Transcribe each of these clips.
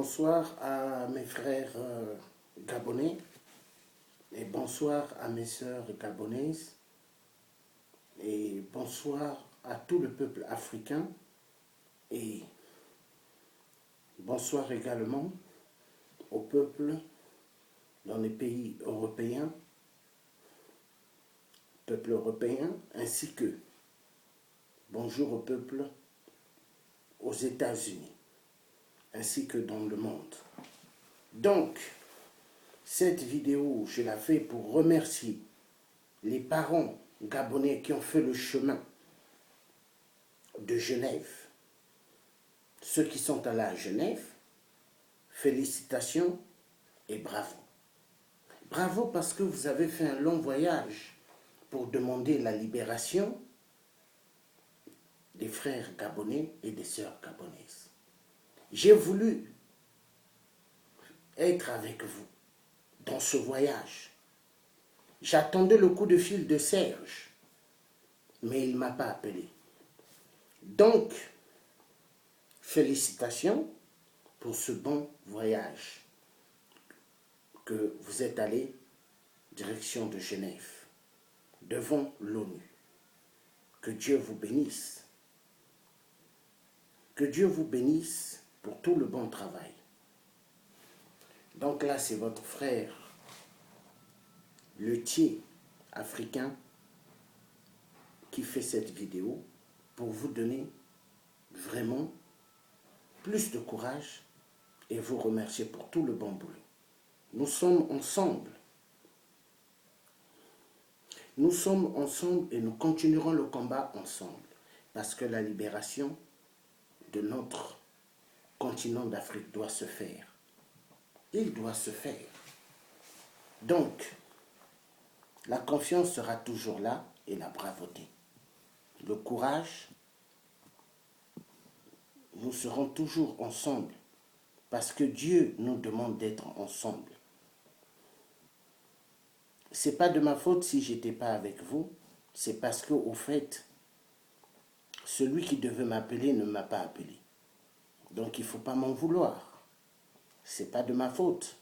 Bonsoir à mes frères gabonais et bonsoir à mes sœurs gabonaises et bonsoir à tout le peuple africain et bonsoir également au peuple dans les pays européens, peuple européen, ainsi que bonjour au peuple aux États-Unis, ainsi que dans le monde. Donc, cette vidéo, je la fais pour remercier les parents gabonais qui ont fait le chemin de Genève. Ceux qui sont allés à Genève, félicitations et bravo. Bravo parce que vous avez fait un long voyage pour demander la libération des frères gabonais et des sœurs gabonaises. J'ai voulu être avec vous dans ce voyage. J'attendais le coup de fil de Serge, mais il ne m'a pas appelé. Donc, félicitations pour ce bon voyage que vous êtes allé direction de Genève, devant l'ONU. Que Dieu vous bénisse. Que Dieu vous bénisse pour tout le bon travail. Donc là, c'est votre frère, le thier africain, qui fait cette vidéo pour vous donner vraiment plus de courage et vous remercier pour tout le bon boulot. Nous sommes ensemble. Nous sommes ensemble et nous continuerons le combat ensemble parce que la libération de notre continent d'Afrique doit se faire. Il doit se faire. Donc, la confiance sera toujours là et la bravauté. Le courage, nous serons toujours ensemble parce que Dieu nous demande d'être ensemble. Ce n'est pas de ma faute si je n'étais pas avec vous, c'est parce que, au fait, celui qui devait m'appeler ne m'a pas appelé. Donc il ne faut pas m'en vouloir. Ce n'est pas de ma faute.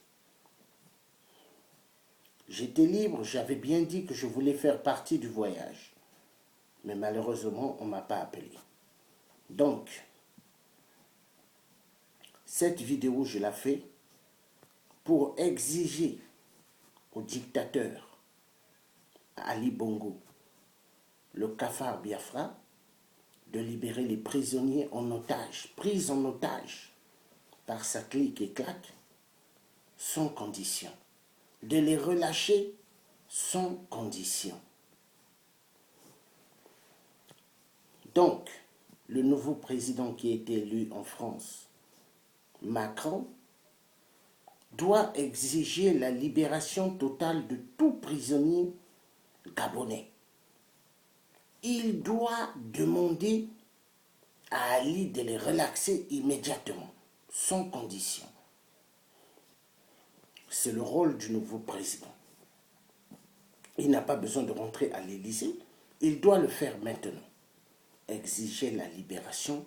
J'étais libre, j'avais bien dit que je voulais faire partie du voyage. Mais malheureusement, on ne m'a pas appelé. Donc, cette vidéo, je la fais pour exiger au dictateur Ali Bongo, le cafard Biafra, de libérer les prisonniers en otage, pris en otage par sa clique et claque, sans condition. De les relâcher sans condition. Donc, le nouveau président qui a été élu en France, Macron, doit exiger la libération totale de tout prisonnier gabonais. Il doit demander à Ali de les relaxer immédiatement, sans condition. C'est le rôle du nouveau président. Il n'a pas besoin de rentrer à l'Élysée, il doit le faire maintenant. Exiger la libération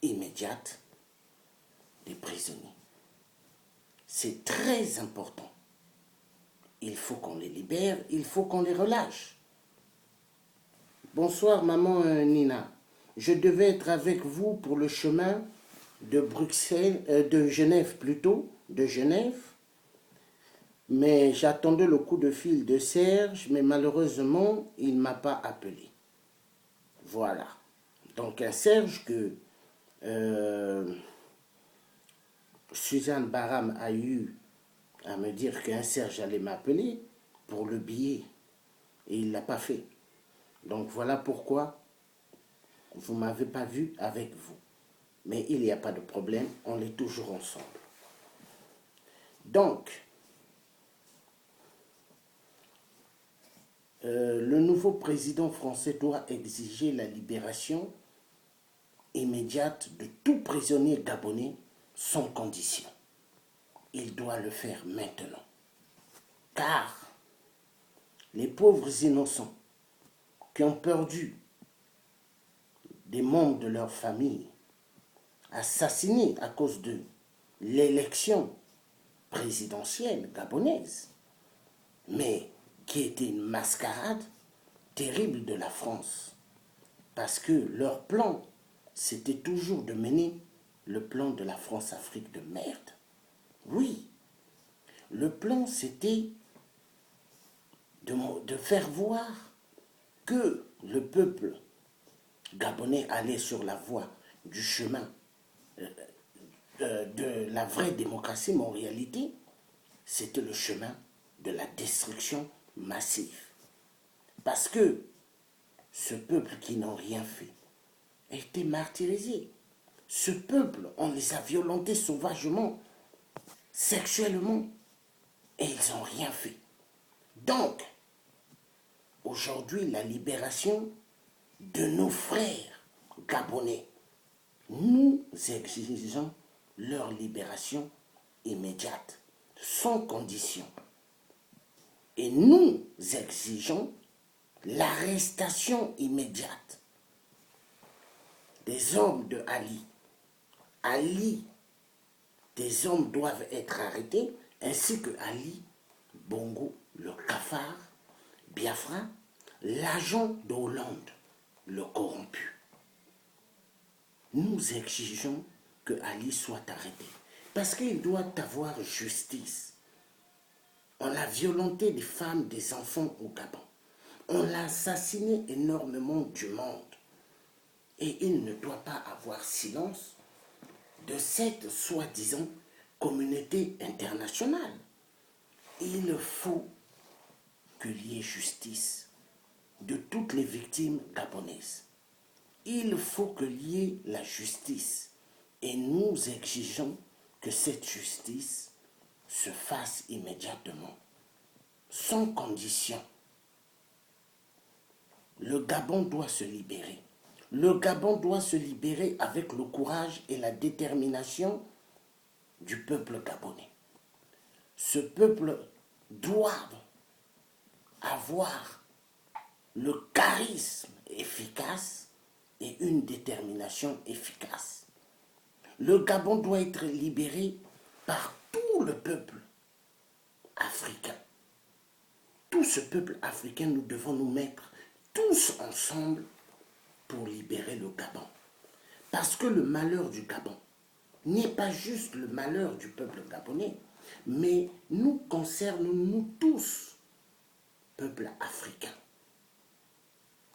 immédiate des prisonniers. C'est très important. Il faut qu'on les libère, il faut qu'on les relâche. Bonsoir maman Nina. Je devais être avec vous pour le chemin de Bruxelles, de Genève plutôt, de Genève. Mais j'attendais le coup de fil de Serge, mais malheureusement, il ne m'a pas appelé. Voilà. Donc un Serge que Suzanne Baram a eu à me dire qu'un Serge allait m'appeler pour le billet. Et il ne l'a pas fait. Donc voilà pourquoi vous ne m'avez pas vu avec vous. Mais il n'y a pas de problème, on est toujours ensemble. Donc, le nouveau président français doit exiger la libération immédiate de tout prisonnier gabonais sans condition. Il doit le faire maintenant. Car les pauvres innocents qui ont perdu des membres de leur famille, assassinés à cause d'eux, l'élection présidentielle gabonaise, mais qui était une mascarade terrible de la France. Parce que leur plan, c'était toujours de mener le plan de la France-Afrique de merde. Oui, le plan, c'était de faire voir que le peuple gabonais allait sur la voie du chemin de la vraie démocratie, mais en réalité, c'était le chemin de la destruction massive. Parce que ce peuple qui n'a rien fait a été martyrisé. Ce peuple, on les a violentés sauvagement, sexuellement, et ils n'ont rien fait. Donc, aujourd'hui, la libération de nos frères gabonais, nous exigeons leur libération immédiate, sans condition. Et nous exigeons l'arrestation immédiate des hommes de Ali. Ali, des hommes doivent être arrêtés, ainsi que Ali Bongo, le cafard, Biafra, l'agent de Hollande, le corrompu. Nous exigeons que Ali soit arrêté, parce qu'il doit avoir justice. On a violenté des femmes, des enfants au Gabon. On l'a assassiné énormément du monde. Et il ne doit pas avoir silence de cette soi-disant communauté internationale. Il faut qu'il y ait justice de toutes les victimes gabonaises. Il faut qu'il y ait la justice. Et nous exigeons que cette justice se fasse immédiatement, sans condition. Le Gabon doit se libérer. Le Gabon doit se libérer avec le courage et la détermination du peuple gabonais. Ce peuple doit avoir le charisme efficace et une détermination efficace. Le Gabon doit être libéré par tout le peuple africain. Tout ce peuple africain, nous devons nous mettre tous ensemble pour libérer le Gabon. Parce que le malheur du Gabon n'est pas juste le malheur du peuple gabonais, mais nous concerne nous tous, peuple africain.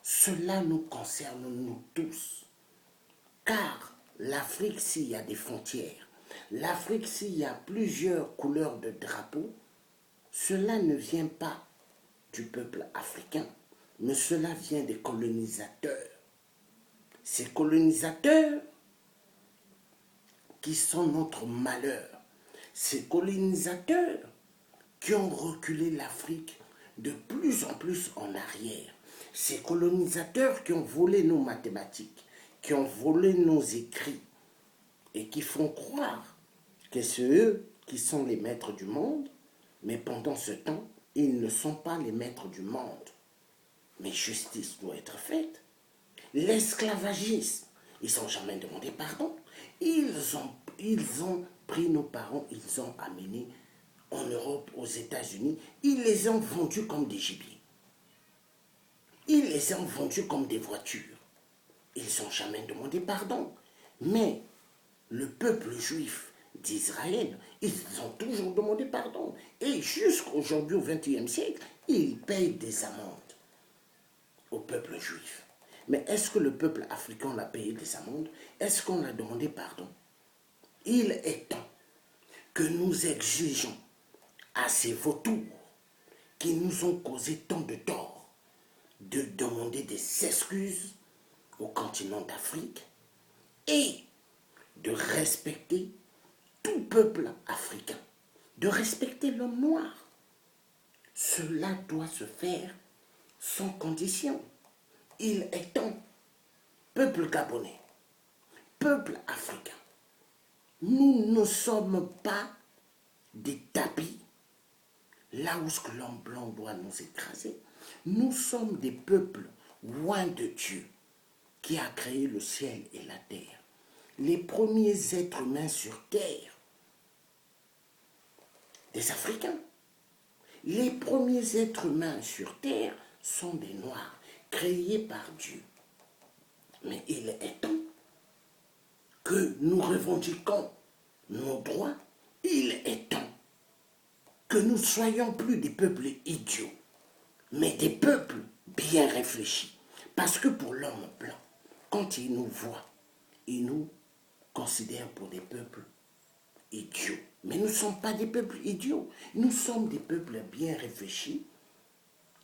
Cela nous concerne nous tous. Car l'Afrique, s'il y a des frontières, l'Afrique, s'il y a plusieurs couleurs de drapeaux, cela ne vient pas du peuple africain, mais cela vient des colonisateurs. Ces colonisateurs qui sont notre malheur. Ces colonisateurs qui ont reculé l'Afrique de plus en plus en arrière. Ces colonisateurs qui ont volé nos mathématiques, qui ont volé nos écrits et qui font croire que c'est eux qui sont les maîtres du monde, mais pendant ce temps, ils ne sont pas les maîtres du monde. Mais justice doit être faite. L'esclavagisme, ils n'ont jamais demandé pardon. Ils ont pris nos parents, ils ont amenés en Europe, aux États-Unis. Ils les ont vendus comme des gibiers. Ils les ont vendus comme des voitures. Ils n'ont jamais demandé pardon. Mais le peuple juif d'Israël, ils ont toujours demandé pardon. Et jusqu'aujourd'hui, au XXIe siècle, ils payent des amendes au peuple juif. Mais est-ce que le peuple africain l'a payé des amendes? Est-ce qu'on a demandé pardon? Il est temps que nous exigeons à ces vautours qui nous ont causé tant de tort de demander des excuses au continent d'Afrique et de respecter tout peuple africain, de respecter l'homme noir. Cela doit se faire sans condition. Il est temps, peuple gabonais, peuple africain, nous ne sommes pas des tapis là où l'homme blanc doit nous écraser. Nous sommes des peuples loin de Dieu qui a créé le ciel et la terre. Les premiers êtres humains sur terre des Africains. Les premiers êtres humains sur Terre sont des Noirs, créés par Dieu. Mais il est temps que nous revendiquons nos droits. Il est temps que nous ne soyons plus des peuples idiots, mais des peuples bien réfléchis. Parce que pour l'homme blanc, quand il nous voit, il nous considère pour des peuples idiots. Mais nous ne sommes pas des peuples idiots. Nous sommes des peuples bien réfléchis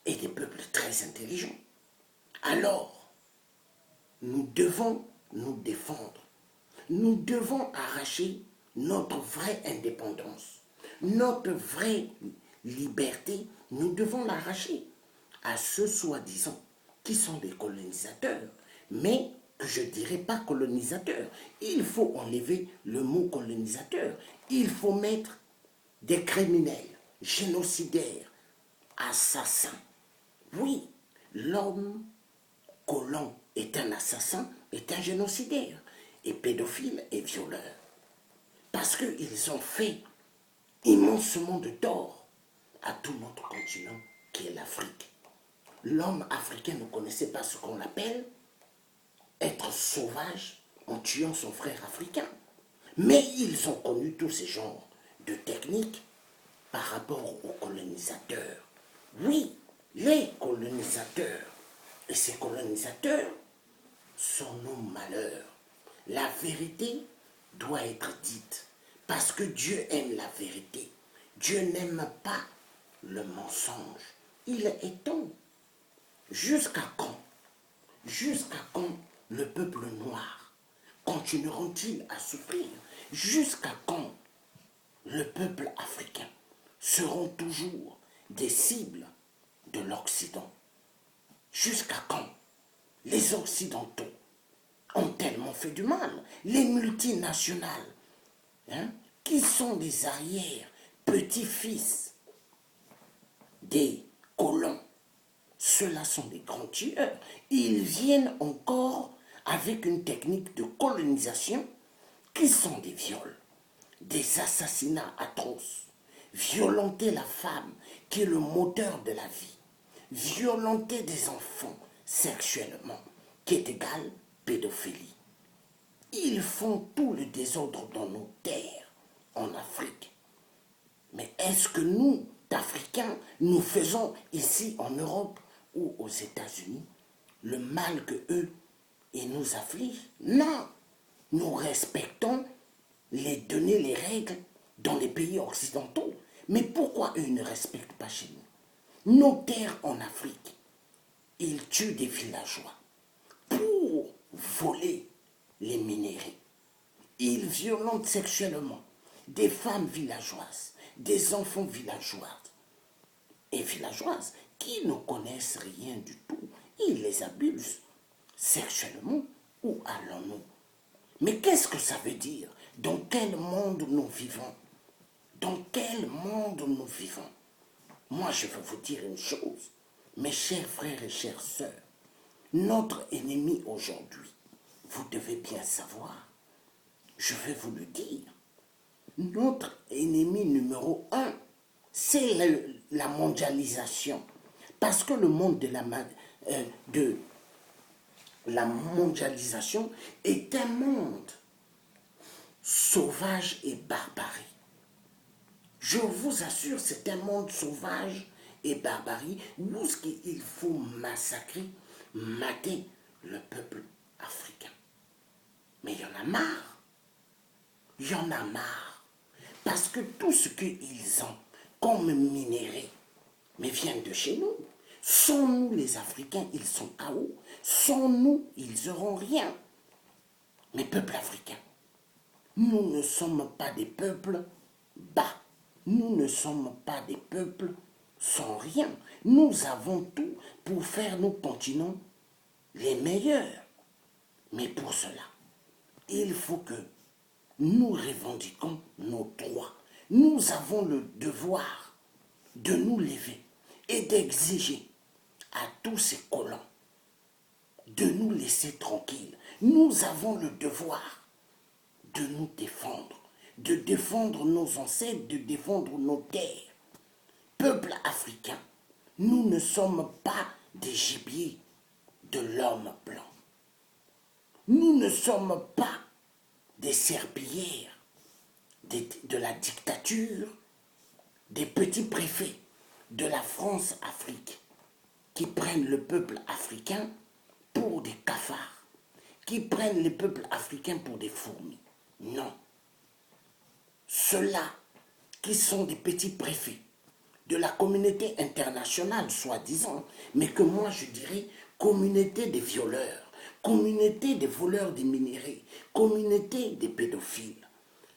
et des peuples très intelligents. Alors, nous devons nous défendre. Nous devons arracher notre vraie indépendance, notre vraie liberté. Nous devons l'arracher à ceux soi-disant qui sont des colonisateurs, mais que je ne dirais pas colonisateurs. Il faut enlever le mot colonisateur. Il faut mettre des criminels, génocidaires, assassins. Oui, l'homme colon est un assassin, est un génocidaire, et pédophile et violeur. Parce qu'ils ont fait immensement de tort à tout notre continent qui est l'Afrique. L'homme africain ne connaissait pas ce qu'on appelle être sauvage en tuant son frère africain. Mais ils ont connu tous ces genres de techniques par rapport aux colonisateurs. Oui, les colonisateurs. Et ces colonisateurs sont nos malheurs. La vérité doit être dite parce que Dieu aime la vérité. Dieu n'aime pas le mensonge. Il est temps. Jusqu'à quand? Jusqu'à quand le peuple noir continuera-t-il à souffrir? Jusqu'à quand le peuple africain seront toujours des cibles de l'Occident? Jusqu'à quand les Occidentaux ont tellement fait du mal? Les multinationales, qui sont des arrières, petits-fils des colons, ceux-là sont des grands tueurs. Ils viennent encore avec une technique de colonisation qui sont des viols, des assassinats atroces, violenter la femme qui est le moteur de la vie, violenter des enfants sexuellement, qui est égal pédophilie. Ils font tout le désordre dans nos terres, en Afrique. Mais est-ce que nous, d'Africains, nous faisons ici en Europe ou aux États-Unis le mal que eux, ils nous affligent? Non, nous respectons les données, les règles dans les pays occidentaux. Mais pourquoi eux ne respectent pas chez nous? Nos terres en Afrique, ils tuent des villageois pour voler les minéraux. Ils violentent sexuellement des femmes villageoises, des enfants villageois et villageoises qui ne connaissent rien du tout. Ils les abusent sexuellement. Où allons-nous? Mais qu'est-ce que ça veut dire? Dans quel monde nous vivons? Dans quel monde nous vivons? Moi, je veux vous dire une chose, mes chers frères et chères sœurs. Notre ennemi aujourd'hui, vous devez bien savoir, je vais vous le dire, notre ennemi numéro un, c'est la mondialisation. Parce que le monde de la mondialisation est un monde sauvage et barbarie. Je vous assure, c'est un monde sauvage et barbarie où il faut massacrer, mater le peuple africain. Mais il y en a marre. Il y en a marre. Parce que tout ce qu'ils ont comme minéraux, mais viennent de chez nous. Sans nous, les Africains, ils sont KO. Sans nous, ils n'auront rien. Mais peuple africain, nous ne sommes pas des peuples bas. Nous ne sommes pas des peuples sans rien. Nous avons tout pour faire nos continents les meilleurs. Mais pour cela, il faut que nous revendiquons nos droits. Nous avons le devoir de nous lever et d'exiger à tous ces colons de nous laisser tranquilles. Nous avons le devoir de nous défendre, de défendre nos ancêtres, de défendre nos terres. Peuple africain, nous ne sommes pas des gibiers de l'homme blanc. Nous ne sommes pas des serpillères de la dictature, des petits préfets de la France-Afrique qui prennent le peuple africain pour des cafards, qui prennent le peuple africain pour des fourmis. Non. Ceux-là qui sont des petits préfets de la communauté internationale, soi-disant, mais que moi je dirais communauté des violeurs, communauté des voleurs des minéraux, communauté des pédophiles.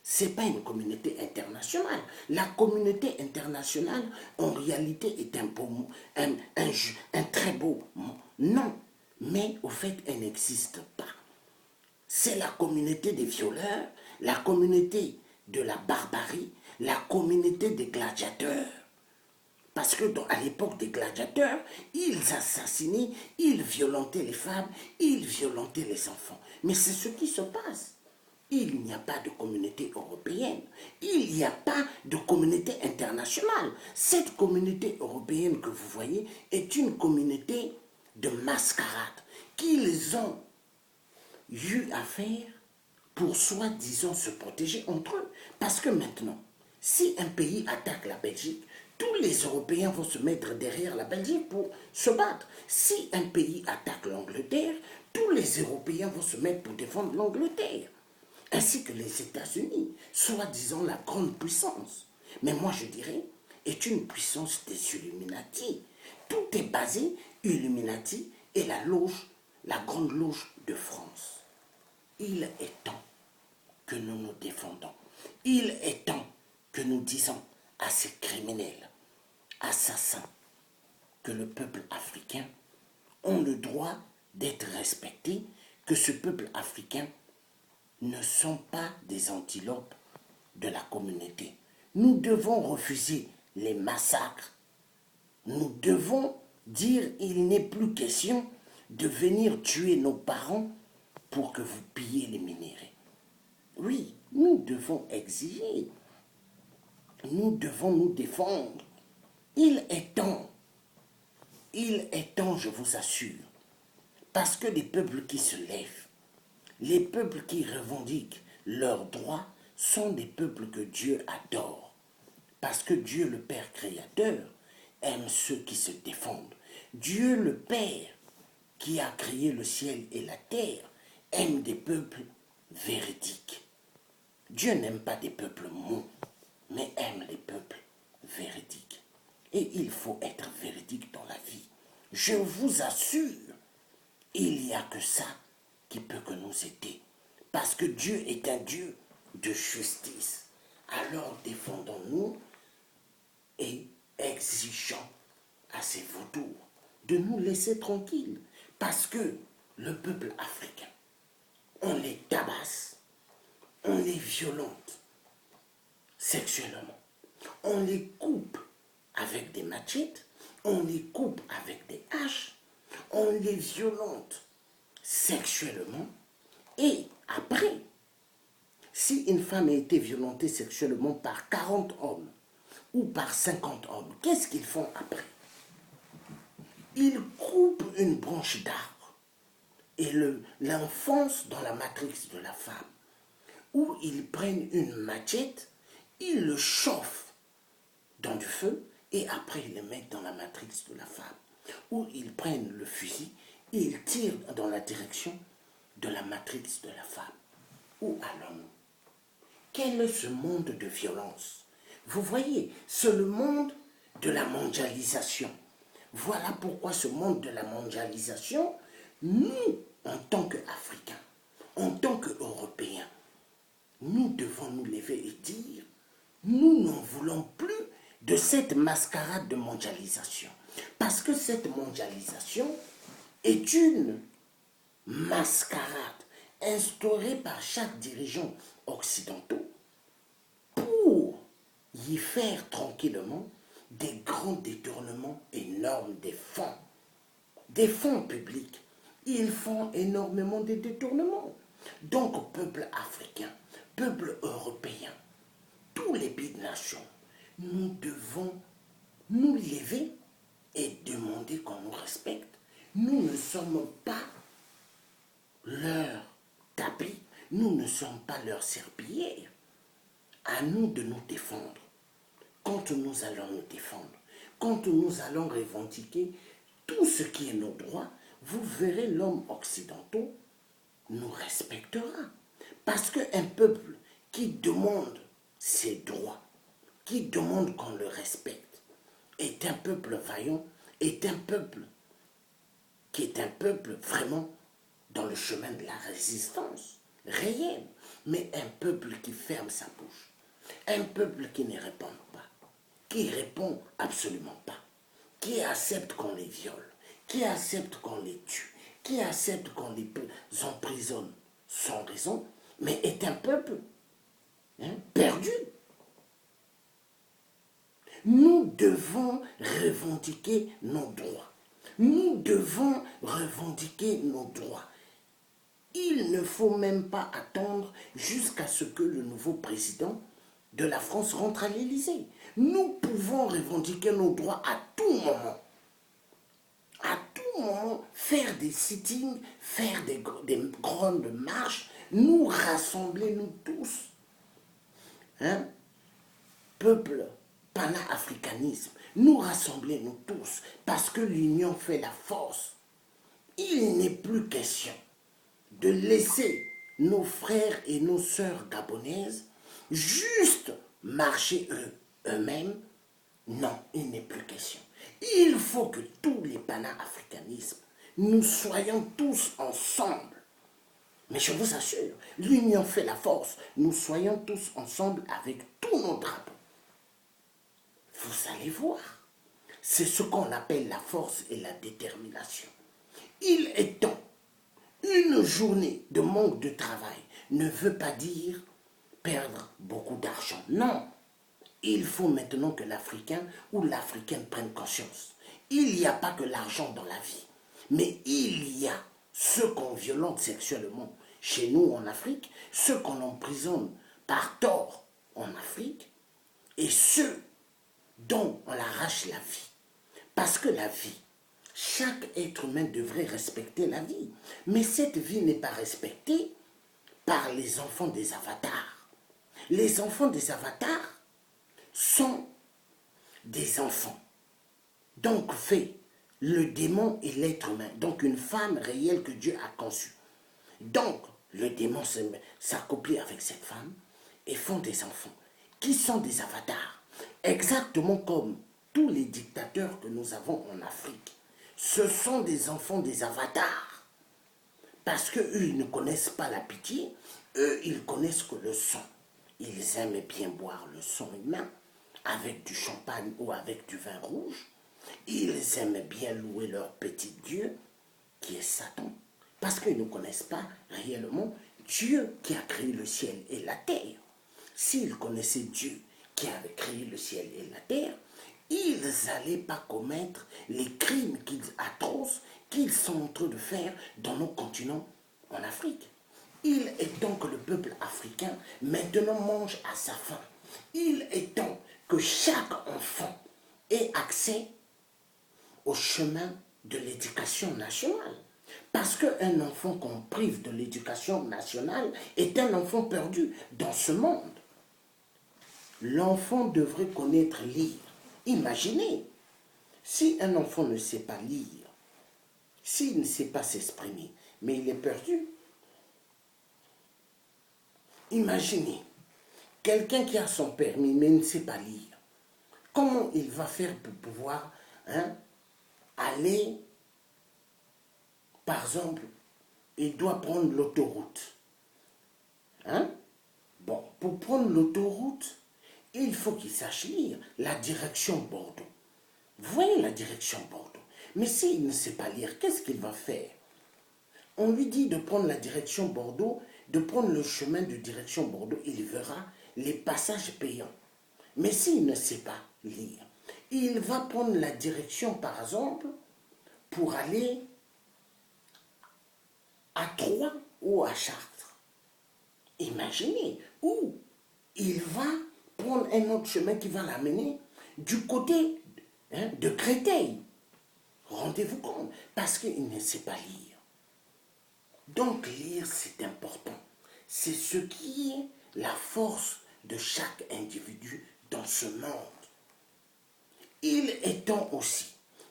Ce n'est pas une communauté internationale. La communauté internationale, en réalité, est un très beau mot. Non, mais au fait, elle n'existe pas. C'est la communauté des violeurs, la communauté de la barbarie, la communauté des gladiateurs. Parce que à l'époque des gladiateurs, ils assassinaient, ils violentaient les femmes, ils violentaient les enfants. Mais c'est ce qui se passe. Il n'y a pas de communauté européenne. Il n'y a pas de communauté internationale. Cette communauté européenne que vous voyez est une communauté de mascarade qu'ils ont eu à faire pour soi-disant se protéger entre eux. Parce que maintenant, si un pays attaque la Belgique, tous les Européens vont se mettre derrière la Belgique pour se battre. Si un pays attaque l'Angleterre, tous les Européens vont se mettre pour défendre l'Angleterre. Ainsi que les États-Unis, soi-disant la grande puissance. Mais moi je dirais, est une puissance des Illuminati. Tout est basé, Illuminati et la loge, la grande loge de France. Il est temps que nous nous défendons. Il est temps que nous disons à ces criminels, assassins, que le peuple africain a le droit d'être respecté, que ce peuple africain ne sont pas des antilopes de la communauté. Nous devons refuser les massacres. Nous devons dire il n'est plus question de venir tuer nos parents pour que vous pillez les minéraux. Oui, nous devons exiger. Nous devons nous défendre. Il est temps, je vous assure, parce que les peuples qui se lèvent, les peuples qui revendiquent leurs droits sont des peuples que Dieu adore. Parce que Dieu le Père créateur aime ceux qui se défendent. Dieu le Père qui a créé le ciel et la terre aime des peuples véridiques. Dieu n'aime pas des peuples mous, mais aime les peuples véridiques. Et il faut être véridique dans la vie. Je vous assure, il n'y a que ça qui peut que nous aider. Parce que Dieu est un Dieu de justice. Alors défendons-nous et exigeons à ces vautours de nous laisser tranquilles. Parce que le peuple africain, on les tabasse, on les violente sexuellement, on les coupe avec des machettes, on les coupe avec des haches, on les violente sexuellement, et après, si une femme a été violentée sexuellement par 40 hommes ou par 50 hommes, qu'est-ce qu'ils font après? Ils coupent une branche d'arbre et l'enfoncent dans la matrice de la femme, ou ils prennent une machette, ils le chauffent dans du feu et après ils le mettent dans la matrice de la femme, ou ils prennent le fusil et ils tirent dans la direction de la matrice de la femme. Où allons-nous? Quel est ce monde de violence? Vous voyez, c'est le monde de la mondialisation. Voilà pourquoi ce monde de la mondialisation, nous, en tant qu'Africains, en tant qu'Européens, nous devons nous lever et dire, nous n'en voulons plus de cette mascarade de mondialisation. Parce que cette mondialisation est une mascarade instaurée par chaque dirigeant occidental pour y faire tranquillement des grands détournements énormes des fonds publics. Ils font énormément de détournements. Donc, peuple africain, peuple européen, tous les pays de nation, nous devons nous lever et demander qu'on nous respecte. Nous ne sommes pas leur tapis, nous ne sommes pas leur serpillière. À nous de nous défendre. Quand nous allons nous défendre, quand nous allons revendiquer tout ce qui est nos droits, vous verrez l'homme occidental nous respectera. Parce qu'un peuple qui demande ses droits, qui demande qu'on le respecte, est un peuple vaillant, est un peuple qui est un peuple vraiment dans le chemin de la résistance réelle, mais un peuple qui ferme sa bouche, un peuple qui ne répond pas, qui répond absolument pas, qui accepte qu'on les viole, qui accepte qu'on les tue, qui accepte qu'on les emprisonne sans raison, mais est un peuple perdu. Nous devons revendiquer nos droits. Nous devons revendiquer nos droits. Il ne faut même pas attendre jusqu'à ce que le nouveau président de la France rentre à l'Élysée. Nous pouvons revendiquer nos droits à tout moment. À tout moment, faire des sittings, faire des grandes marches, nous rassembler, nous tous. Peuple panafricanisme, nous rassembler, nous tous, parce que l'union fait la force. Il n'est plus question de laisser nos frères et nos sœurs gabonaises juste marcher eux-mêmes. Non, il n'est plus question. Il faut que tous les panafricanismes, nous soyons tous ensemble. Mais je vous assure, l'union fait la force. Nous soyons tous ensemble avec tous nos drapeaux. Vous allez voir. C'est ce qu'on appelle la force et la détermination. Il est temps. Une journée de manque de travail ne veut pas dire perdre beaucoup d'argent. Non. Il faut maintenant que l'Africain ou l'Africaine prenne conscience. Il n'y a pas que l'argent dans la vie. Mais il y a ceux qu'on violente sexuellement chez nous en Afrique, ceux qu'on emprisonne par tort en Afrique, et ceux dont on arrache la vie. Parce que la vie, chaque être humain devrait respecter la vie. Mais cette vie n'est pas respectée par les enfants des avatars. Les enfants des avatars sont des enfants. Donc fait le démon et l'être humain. Donc une femme réelle que Dieu a conçue. Donc le démon s'accoplie avec cette femme et font des enfants qui sont des avatars. Exactement comme tous les dictateurs que nous avons en Afrique. Ce sont des enfants des avatars. Parce qu'eux, ils ne connaissent pas la pitié. Eux, ils connaissent que le sang. Ils aiment bien boire le sang humain avec du champagne ou avec du vin rouge. Ils aiment bien louer leur petit Dieu, qui est Satan. Parce qu'ils ne connaissent pas réellement Dieu qui a créé le ciel et la terre. S'ils connaissaient Dieu qui avait créé le ciel et la terre, ils n'allaient pas commettre les crimes atroces qu'ils sont en train de faire dans nos continents en Afrique. Il est temps que le peuple africain maintenant mange à sa faim. Il est temps que chaque enfant ait accès au chemin de l'éducation nationale. Parce qu'un enfant qu'on prive de l'éducation nationale est un enfant perdu dans ce monde. L'enfant devrait connaître lire. Imaginez, si un enfant ne sait pas lire, s'il ne sait pas s'exprimer, mais il est perdu. Imaginez, quelqu'un qui a son permis mais ne sait pas lire, comment il va faire pour pouvoir aller, par exemple, il doit prendre l'autoroute. Bon, pour prendre l'autoroute, il faut qu'il sache lire la direction Bordeaux. Vous voyez la direction Bordeaux. Mais s'il ne sait pas lire, qu'est-ce qu'il va faire? On lui dit de prendre la direction Bordeaux, de prendre le chemin de direction Bordeaux. Il verra les passages payants. Mais s'il ne sait pas lire, il va prendre la direction, par exemple, pour aller à Troyes ou à Chartres. Imaginez, où il va prendre un autre chemin qui va l'amener du côté de Créteil. Rendez-vous compte, parce qu'il ne sait pas lire. Donc lire, c'est important. C'est ce qui est la force de chaque individu dans ce monde. Il est temps aussi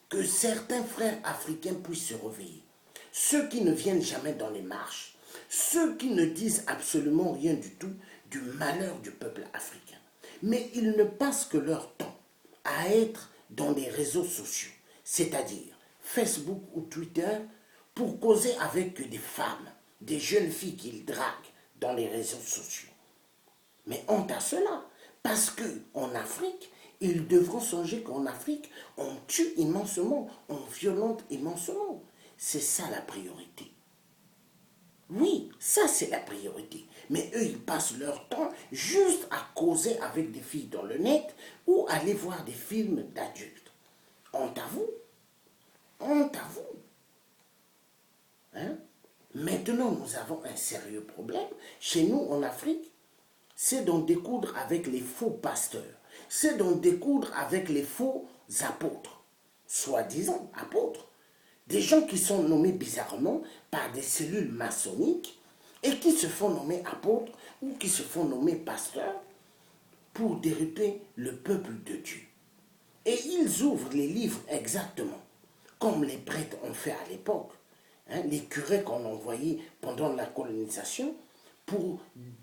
que certains frères africains puissent se réveiller. Ceux qui ne viennent jamais dans les marches, ceux qui ne disent absolument rien du tout du malheur du peuple africain. Mais ils ne passent que leur temps à être dans les réseaux sociaux, c'est-à-dire Facebook ou Twitter, pour causer avec des femmes, des jeunes filles qu'ils draguent dans les réseaux sociaux. Mais honte à cela, parce qu'en Afrique, ils devront songer qu'en Afrique, on tue immensement, on violente immensement. C'est ça la priorité. Oui, ça c'est la priorité. Mais eux, ils passent leur temps juste à causer avec des filles dans le net ou aller voir des films d'adultes. Honte à vous. Honte à vous. Hein? Maintenant, nous avons un sérieux problème. Chez nous, en Afrique, c'est d'en découdre avec les faux pasteurs. C'est d'en découdre avec les faux apôtres. Soi-disant apôtres. Des gens qui sont nommés bizarrement par des cellules maçonniques et qui se font nommer apôtres ou qui se font nommer pasteurs pour dérouter le peuple de Dieu. Et ils ouvrent les livres exactement comme les prêtres ont fait à l'époque. Les curés qu'on envoyait pendant la colonisation pour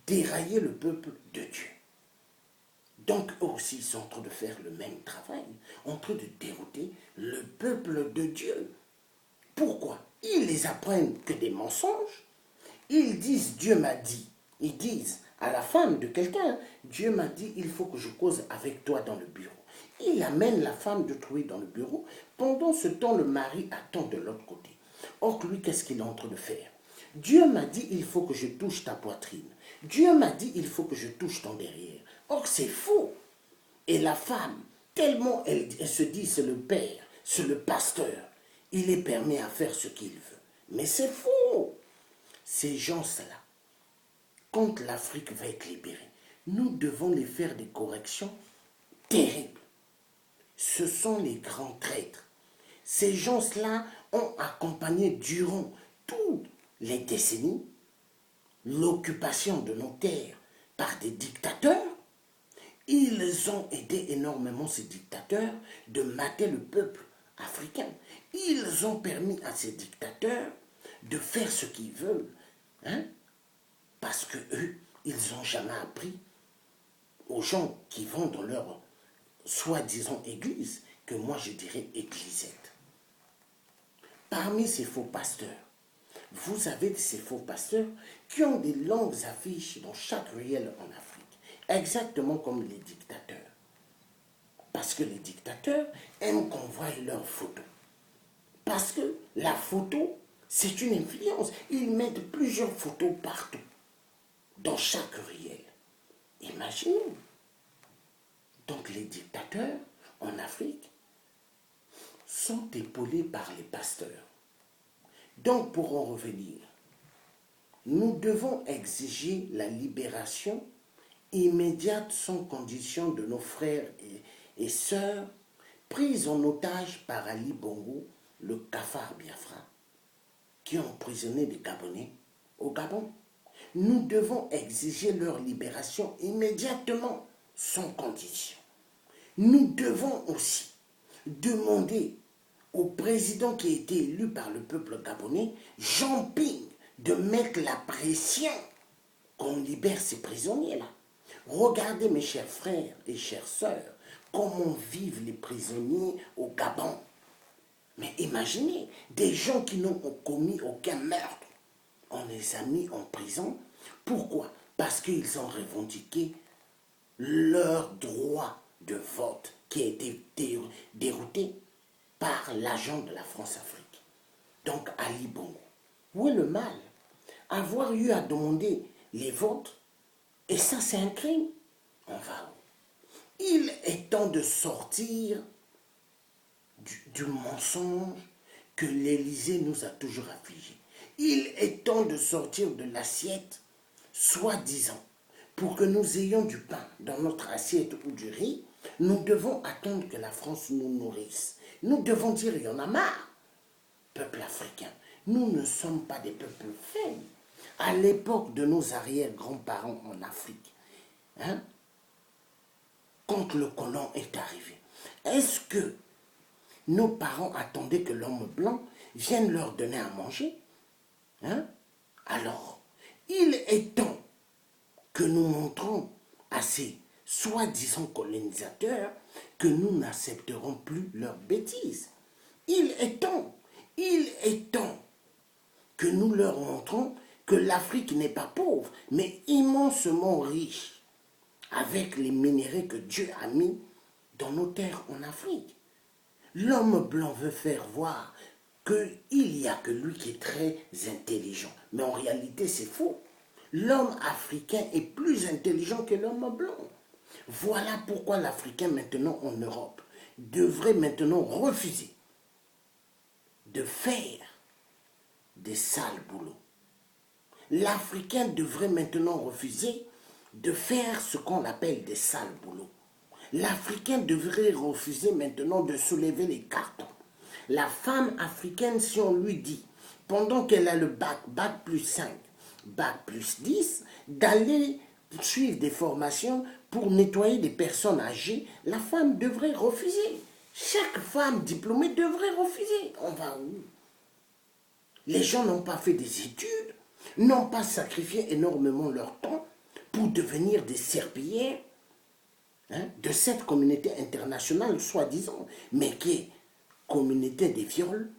dérailler le peuple de Dieu. Donc eux aussi ils sont en train de faire le même travail, en train de dérouter le peuple de Dieu. Pourquoi? Ils les apprennent que des mensonges. Ils disent Dieu m'a dit. Ils disent à la femme de quelqu'un, Dieu m'a dit il faut que je cause avec toi dans le bureau. Il amène la femme de trouver dans le bureau. Pendant ce temps, le mari attend de l'autre côté. Or, lui, qu'est-ce qu'il est en train de faire? Dieu m'a dit il faut que je touche ta poitrine. Dieu m'a dit il faut que je touche ton derrière. Or, c'est faux. Et la femme, tellement elle se dit c'est le père, c'est le pasteur, il est permis à faire ce qu'il veut. Mais c'est faux. Ces gens-là, quand l'Afrique va être libérée, nous devons les faire des corrections terribles. Ce sont les grands traîtres. Ces gens-là ont accompagné durant toutes les décennies l'occupation de nos terres par des dictateurs. Ils ont aidé énormément ces dictateurs de mater le peuple africain. Ils ont permis à ces dictateurs de faire ce qu'ils veulent. Parce que eux, ils n'ont jamais appris aux gens qui vont dans leur soi-disant église, que moi je dirais églisette. Parmi ces faux pasteurs, vous avez ces faux pasteurs qui ont des longues affiches dans chaque ruelle en Afrique, exactement comme les dictateurs. Parce que les dictateurs aiment qu'on voie leurs photos. Parce que la photo, c'est une influence. Ils mettent plusieurs photos partout, dans chaque ruelle. Imaginez. Donc les dictateurs en Afrique sont épaulés par les pasteurs. Donc pour en revenir, nous devons exiger la libération immédiate sans condition de nos frères et sœurs pris en otage par Ali Bongo, le cafard Biafra, qui ont emprisonné les Gabonais au Gabon. Nous devons exiger leur libération immédiatement, sans condition. Nous devons aussi demander au président qui a été élu par le peuple gabonais, Jean Ping, de mettre la pression qu'on libère ces prisonniers-là. Regardez mes chers frères et chères sœurs, comment vivent les prisonniers au Gabon. Mais imaginez, des gens qui n'ont commis aucun meurtre, on les a mis en prison. Pourquoi? Parce qu'ils ont revendiqué leur droit de vote qui a été dérouté par l'agent de la France-Afrique. Donc Ali Bongo. Où est le mal? Avoir eu à demander les votes, et ça c'est un crime. On va où? Il est temps de sortir du mensonge que l'Élysée nous a toujours affligé. Il est temps de sortir de l'assiette soi-disant Pour que nous ayons du pain dans notre assiette ou du riz, nous devons attendre que la France nous nourrisse. Nous devons dire, il y en a marre, peuple africain. Nous ne sommes pas des peuples faibles. À l'époque de nos arrière-grands-parents en Afrique, hein, quand le colon est arrivé, est-ce que nos parents attendaient que l'homme blanc vienne leur donner à manger, hein? Alors, il est temps que nous montrons à ces soi-disant colonisateurs que nous n'accepterons plus leurs bêtises. Il est temps que nous leur montrons que l'Afrique n'est pas pauvre, mais immensement riche, avec les minéraux que Dieu a mis dans nos terres en Afrique. L'homme blanc veut faire voir qu'il n'y a que lui qui est très intelligent. Mais en réalité, c'est faux. L'homme africain est plus intelligent que l'homme blanc. Voilà pourquoi l'Africain maintenant en Europe devrait maintenant refuser de faire des sales boulots. L'Africain devrait maintenant refuser de faire ce qu'on appelle des sales boulots. L'Africain devrait refuser maintenant de soulever les cartons. La femme africaine, si on lui dit, pendant qu'elle a le bac plus 5, bac plus 10, d'aller suivre des formations pour nettoyer des personnes âgées, la femme devrait refuser. Chaque femme diplômée devrait refuser. On va où? Les gens n'ont pas fait des études, n'ont pas sacrifié énormément leur temps pour devenir des serpillères, hein, de cette communauté internationale, soi-disant, mais qui est communauté des viols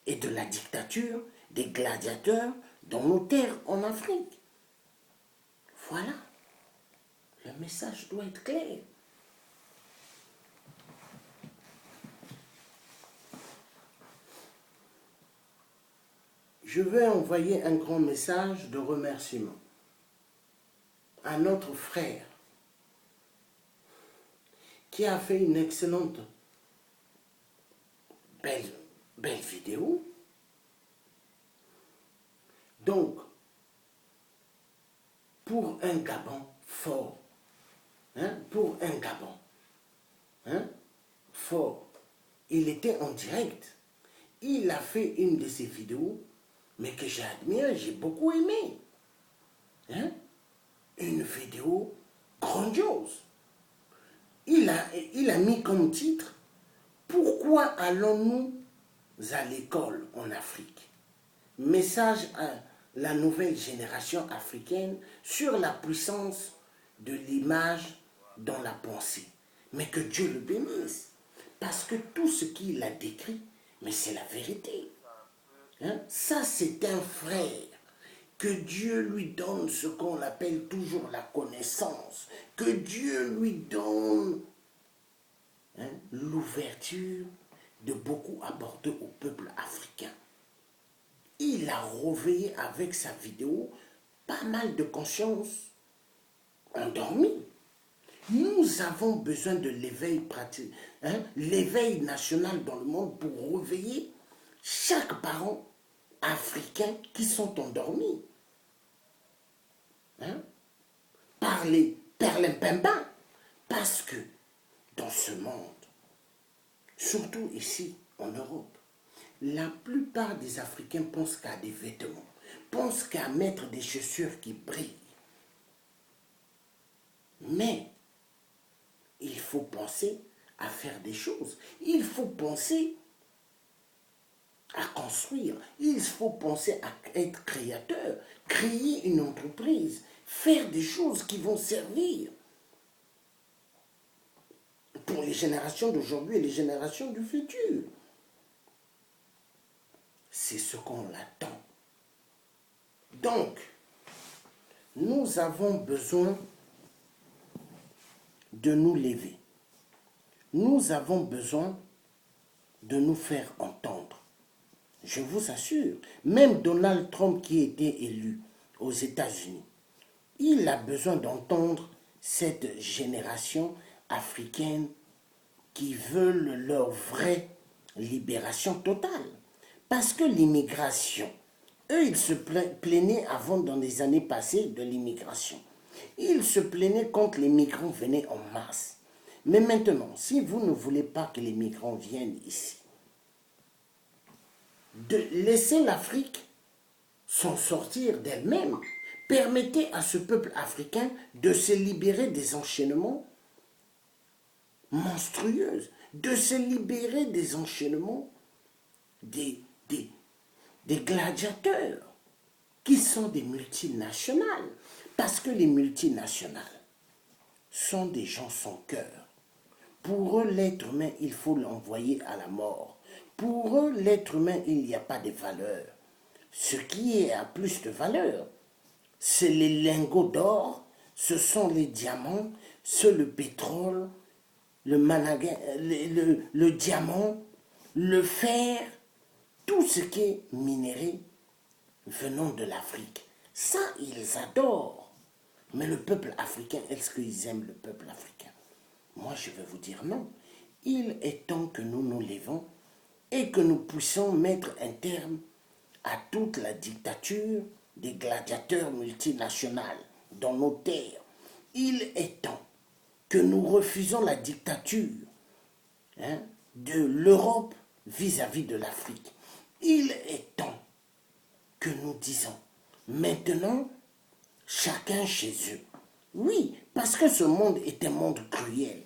et de la dictature, des gladiateurs dans nos terres en Afrique. Voilà. Le message doit être clair. Je vais envoyer un grand message de remerciement à notre frère qui a fait une excellente belle vidéo. Donc, pour un Gabon fort, hein, pour un Gabon, hein, fort, il était en direct. Il a fait une de ses vidéos, mais que j'ai admiré, j'ai beaucoup aimé. Hein? Une vidéo grandiose. Il a mis comme titre « Pourquoi allons-nous à l'école en Afrique ?» Message à la nouvelle génération africaine sur la puissance de l'image dans la pensée. Mais que Dieu le bénisse. Parce que tout ce qu'il a décrit, mais c'est la vérité. Hein? Ça, c'est un frère. Que Dieu lui donne ce qu'on appelle toujours la connaissance. Que Dieu lui donne, hein, l'ouverture de beaucoup apporter au peuple africain. Il a réveillé avec sa vidéo pas mal de conscience endormie. Nous avons besoin de l'éveil pratique, hein, l'éveil national dans le monde pour réveiller chaque parent africain qui sont endormis. Hein? Par les perlimpinpins. Parce que dans ce monde, surtout ici en Europe, la plupart des Africains pensent qu'à des vêtements, pensent qu'à mettre des chaussures qui brillent. Mais il faut penser à faire des choses. Il faut penser à construire. Il faut penser à être créateur, créer une entreprise, faire des choses qui vont servir pour les générations d'aujourd'hui et les générations du futur. C'est ce qu'on attend. Donc, nous avons besoin de nous lever. Nous avons besoin de nous faire entendre. Je vous assure, même Donald Trump qui était élu aux États-Unis, il a besoin d'entendre cette génération africaine qui veulent leur vraie libération totale. Parce que l'immigration, eux, ils se plaignaient avant, dans les années passées, de l'immigration. Il se plaignait quand les migrants venaient en masse. Mais maintenant, si vous ne voulez pas que les migrants viennent ici, de laisser l'Afrique s'en sortir d'elle-même, permettez à ce peuple africain de se libérer des enchaînements monstrueux, de se libérer des enchaînements des gladiateurs qui sont des multinationales. Parce que les multinationales sont des gens sans cœur. Pour eux, l'être humain, il faut l'envoyer à la mort. Pour eux, l'être humain, il n'y a pas de valeur. Ce qui a plus de valeur, c'est les lingots d'or, ce sont les diamants, c'est le pétrole, le diamant, le fer, tout ce qui est minéré venant de l'Afrique. Ça, ils adorent. Mais le peuple africain, est-ce qu'ils aiment le peuple africain? Moi, je vais vous dire non. Il est temps que nous nous levons et que nous puissions mettre un terme à toute la dictature des gladiateurs multinationaux dans nos terres. Il est temps que nous refusons la dictature de l'Europe vis-à-vis de l'Afrique. Il est temps que nous disons maintenant chacun chez eux. Oui, parce que ce monde est un monde cruel.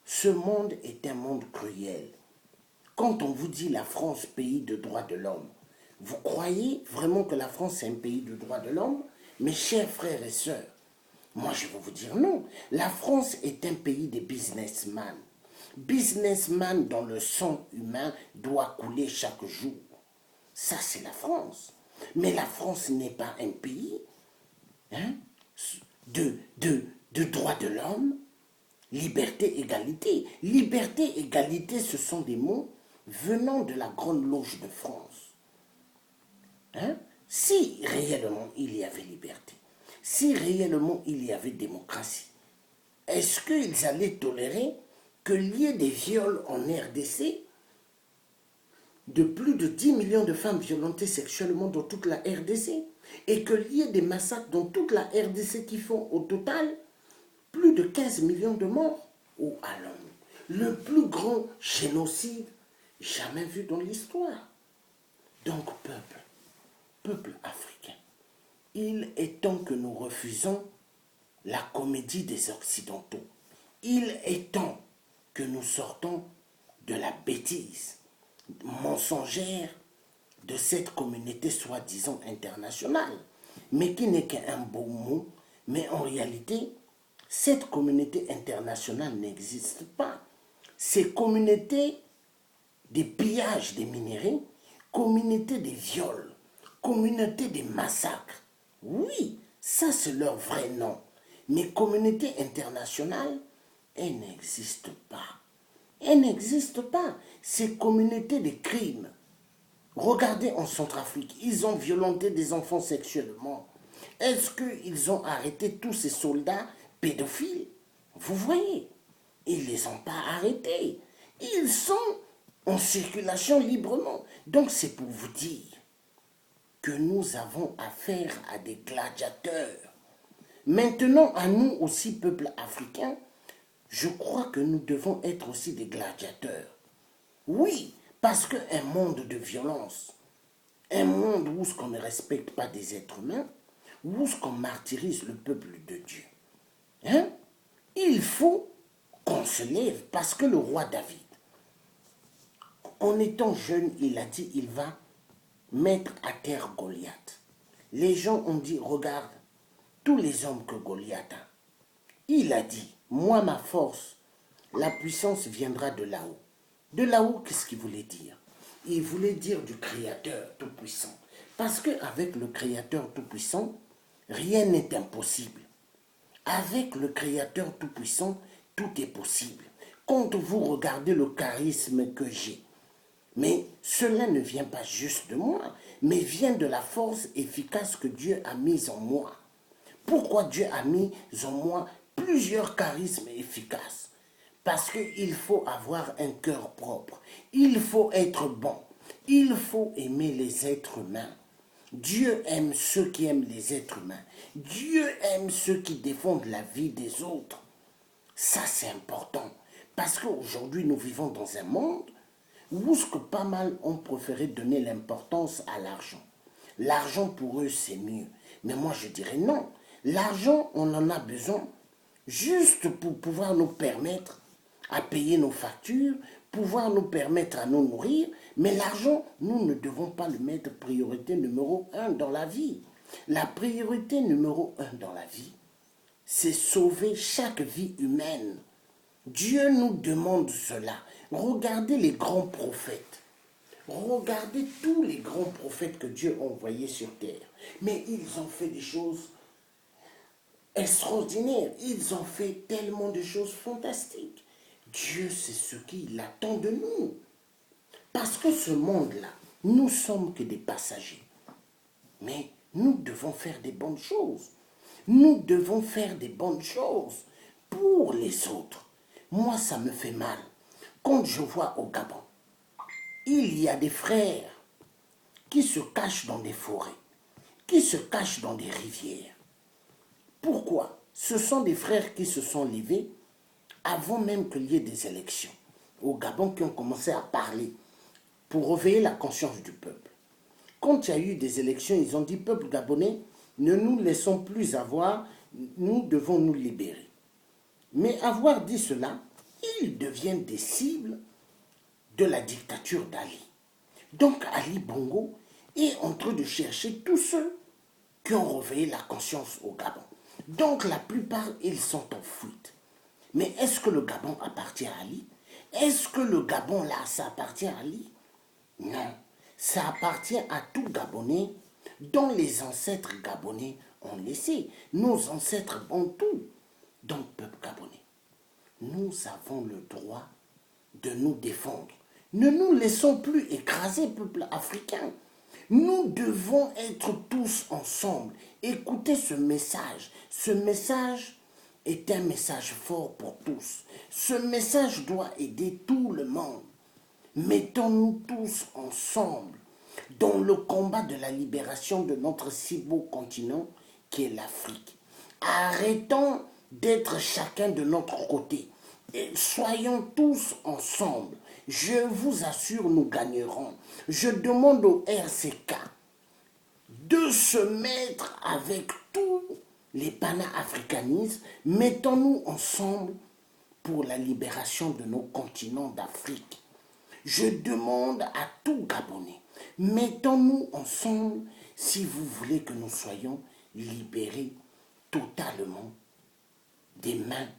Ce monde est un monde cruel. Quand on vous dit la France, pays de droits de l'homme, vous croyez vraiment que la France est un pays de droits de l'homme? Mes chers frères et sœurs, moi je vais vous dire non. La France est un pays de businessmen. Businessman dont le sang humain doit couler chaque jour. Ça c'est la France. Mais la France n'est pas un pays de droits de l'homme. Liberté, égalité. Liberté, égalité, ce sont des mots venant de la Grande Loge de France. Si réellement il y avait liberté, si réellement il y avait démocratie, est-ce qu'ils allaient tolérer qu'il y ait des viols en RDC de plus de 10 millions de femmes violentées sexuellement dans toute la RDC et qu'il y ait des massacres dans toute la RDC qui font au total plus de 15 millions de morts? Où allons-nous? Le plus grand génocide jamais vu dans l'histoire. Donc, peuple africain, il est temps que nous refusons la comédie des Occidentaux. Il est temps que nous sortons de la bêtise mensongère de cette communauté soi-disant internationale, mais qui n'est qu'un beau mot, mais en réalité, cette communauté internationale n'existe pas. Ces communautés des pillages des minéraux, communauté des viols, communauté des massacres. Oui, ça c'est leur vrai nom. Mais communauté internationale, elle n'existe pas. Elle n'existe pas. Ces communautés de crimes. Regardez en Centrafrique, ils ont violenté des enfants sexuellement. Est-ce qu'ils ont arrêté tous ces soldats pédophiles? Vous voyez, ils ne les ont pas arrêtés. Ils sont en circulation librement. Donc c'est pour vous dire que nous avons affaire à des gladiateurs. Maintenant, à nous aussi, peuple africain, je crois que nous devons être aussi des gladiateurs. Oui, parce qu'un monde de violence, un monde où on ne respecte pas des êtres humains, où on martyrise le peuple de Dieu, il faut qu'on se lève parce que le roi David, en étant jeune, il a dit il va mettre à terre Goliath. Les gens ont dit regarde, tous les hommes que Goliath a, il a dit moi ma force, la puissance viendra de là-haut. De là-haut, qu'est-ce qu'il voulait dire? Il voulait dire du Créateur Tout-Puissant. Parce qu'avec le Créateur Tout-Puissant, rien n'est impossible. Avec le Créateur Tout-Puissant, tout est possible. Quand vous regardez le charisme que j'ai, mais cela ne vient pas juste de moi, mais vient de la force efficace que Dieu a mise en moi. Pourquoi Dieu a mis en moi plusieurs charismes efficaces? Parce qu'il faut avoir un cœur propre. Il faut être bon. Il faut aimer les êtres humains. Dieu aime ceux qui aiment les êtres humains. Dieu aime ceux qui défendent la vie des autres. Ça, c'est important. Parce qu'aujourd'hui, nous vivons dans un monde où ce que pas mal ont préféré donner l'importance à l'argent. L'argent, pour eux, c'est mieux. Mais moi, je dirais non. L'argent, on en a besoin juste pour pouvoir nous permettre à payer nos factures, pouvoir nous permettre à nous nourrir. Mais l'argent, nous ne devons pas le mettre priorité numéro 1 dans la vie. La priorité numéro 1 dans la vie, c'est sauver chaque vie humaine. Dieu nous demande cela. Regardez les grands prophètes. Regardez tous les grands prophètes que Dieu a envoyés sur terre. Mais ils ont fait des choses extraordinaires. Ils ont fait tellement de choses fantastiques. Dieu, c'est ce qu'il attend de nous. Parce que ce monde-là, nous ne sommes que des passagers. Mais nous devons faire des bonnes choses. Nous devons faire des bonnes choses pour les autres. Moi, ça me fait mal. Quand je vois au Gabon, il y a des frères qui se cachent dans des forêts, qui se cachent dans des rivières. Pourquoi? Ce sont des frères qui se sont levés avant même qu'il y ait des élections au Gabon, qui ont commencé à parler pour réveiller la conscience du peuple. Quand il y a eu des élections, ils ont dit, peuple gabonais, ne nous laissons plus avoir, nous devons nous libérer. Mais avoir dit cela, ils deviennent des cibles de la dictature d'Ali. Donc Ali Bongo est en train de chercher tous ceux qui ont réveillé la conscience au Gabon. Donc la plupart, ils sont en fuite. Mais est-ce que le Gabon appartient à Ali? Est-ce que le Gabon, là, ça appartient à Ali? Non, ça appartient à tout Gabonais dont les ancêtres gabonais ont laissé. Nos ancêtres ont tout. Donc, peuple gabonais, nous avons le droit de nous défendre. Ne nous laissons plus écraser, peuple africain. Nous devons être tous ensemble. Écoutez ce message. Ce message est un message fort pour tous. Ce message doit aider tout le monde. Mettons-nous tous ensemble dans le combat de la libération de notre si beau continent qui est l'Afrique. Arrêtons d'être chacun de notre côté et soyons tous ensemble. Je vous assure, nous gagnerons. Je demande au RCK de se mettre avec tous les panafricanistes. Mettons-nous ensemble pour la libération de nos continents d'Afrique. Je demande à tout Gabonais, mettons-nous ensemble si vous voulez que nous soyons libérés totalement des mains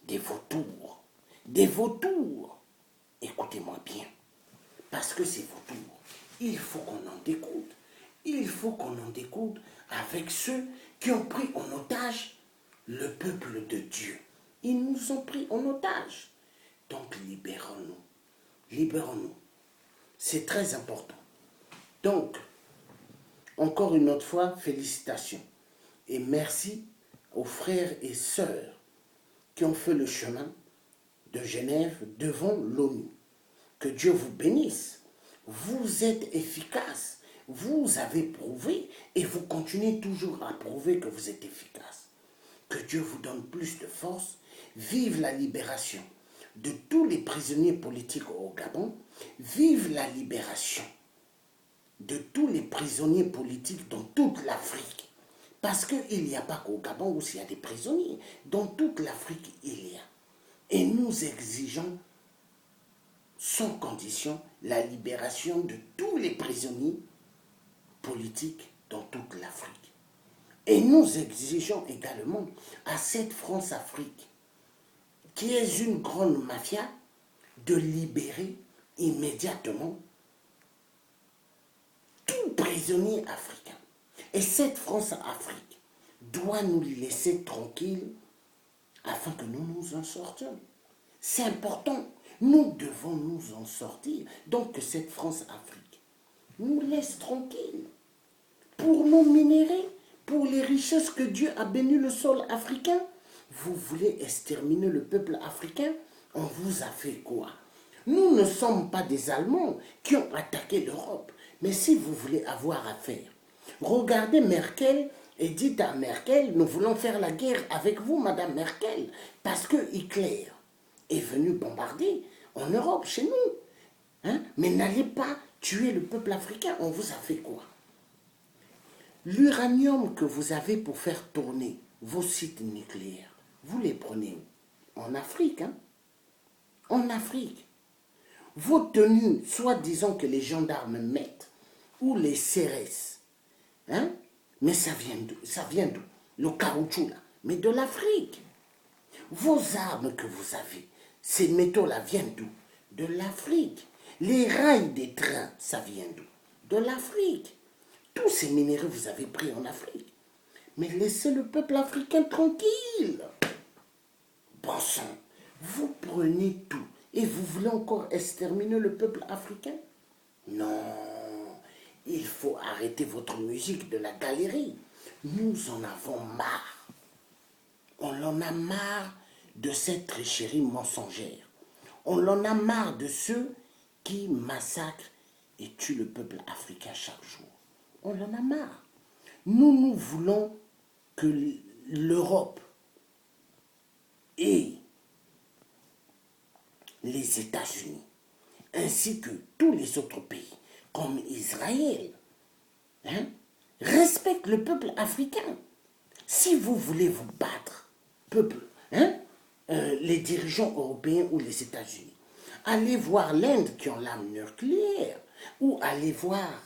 des vautours. Des vautours. Écoutez-moi bien, parce que ces vautours, il faut qu'on en découte. Il faut qu'on en découte avec ceux qui ont pris en otage le peuple de Dieu. Ils nous ont pris en otage. Donc libérons-nous. Libérons-nous. C'est très important. Donc, encore une autre fois, félicitations. Et merci aux frères et sœurs qui ont fait le chemin de Genève devant l'ONU. Que Dieu vous bénisse. Vous êtes efficaces. Vous avez prouvé et vous continuez toujours à prouver que vous êtes efficaces. Que Dieu vous donne plus de force. Vive la libération de tous les prisonniers politiques au Gabon. Vive la libération de tous les prisonniers politiques dans toute l'Afrique. Parce qu'il n'y a pas qu'au Gabon où il y a des prisonniers. Dans toute l'Afrique, il y a. Et nous exigeons sans condition la libération de tous les prisonniers politiques dans toute l'Afrique. Et nous exigeons également à cette France-Afrique, qui est une grande mafia, de libérer immédiatement tout prisonnier africain. Et cette France-Afrique doit nous laisser tranquilles afin que nous nous en sortions. C'est important. Nous devons nous en sortir. Donc que cette France-Afrique nous laisse tranquilles pour nous minerais, pour les richesses que Dieu a béni le sol africain. Vous voulez exterminer le peuple africain? On vous a fait quoi? Nous ne sommes pas des Allemands qui ont attaqué l'Europe. Mais si vous voulez avoir affaire Regardez Merkel et dites à Merkel, nous voulons faire la guerre avec vous, Madame Merkel, parce que Hitler est venu bombarder en Europe, chez nous. Hein? Mais n'allez pas tuer le peuple africain. On vous a fait quoi? L'uranium que vous avez pour faire tourner vos sites nucléaires, vous les prenez où? En Afrique, hein? En Afrique. Vos tenues, soi-disant que les gendarmes mettent, ou les CRS, hein? Mais ça vient d'où? Ça vient d'où? Le caoutchouc, là. Mais de l'Afrique. Vos armes que vous avez, ces métaux-là viennent d'où? De l'Afrique. Les rails des trains, ça vient d'où? De l'Afrique. Tous ces minéraux, vous avez pris en Afrique. Mais laissez le peuple africain tranquille. Bon sang, vous prenez tout et vous voulez encore exterminer le peuple africain? Non, il faut arrêter votre musique de la galerie. Nous en avons marre. On en a marre de cette tricherie mensongère. On en a marre de ceux qui massacrent et tuent le peuple africain chaque jour. On en a marre. Nous voulons que l'Europe et les États-Unis, ainsi que tous les autres pays, comme Israël, hein, respectent le peuple africain. Si vous voulez vous battre, peuple, hein, les dirigeants européens ou les États-Unis, allez voir l'Inde qui ont l'arme nucléaire, ou allez voir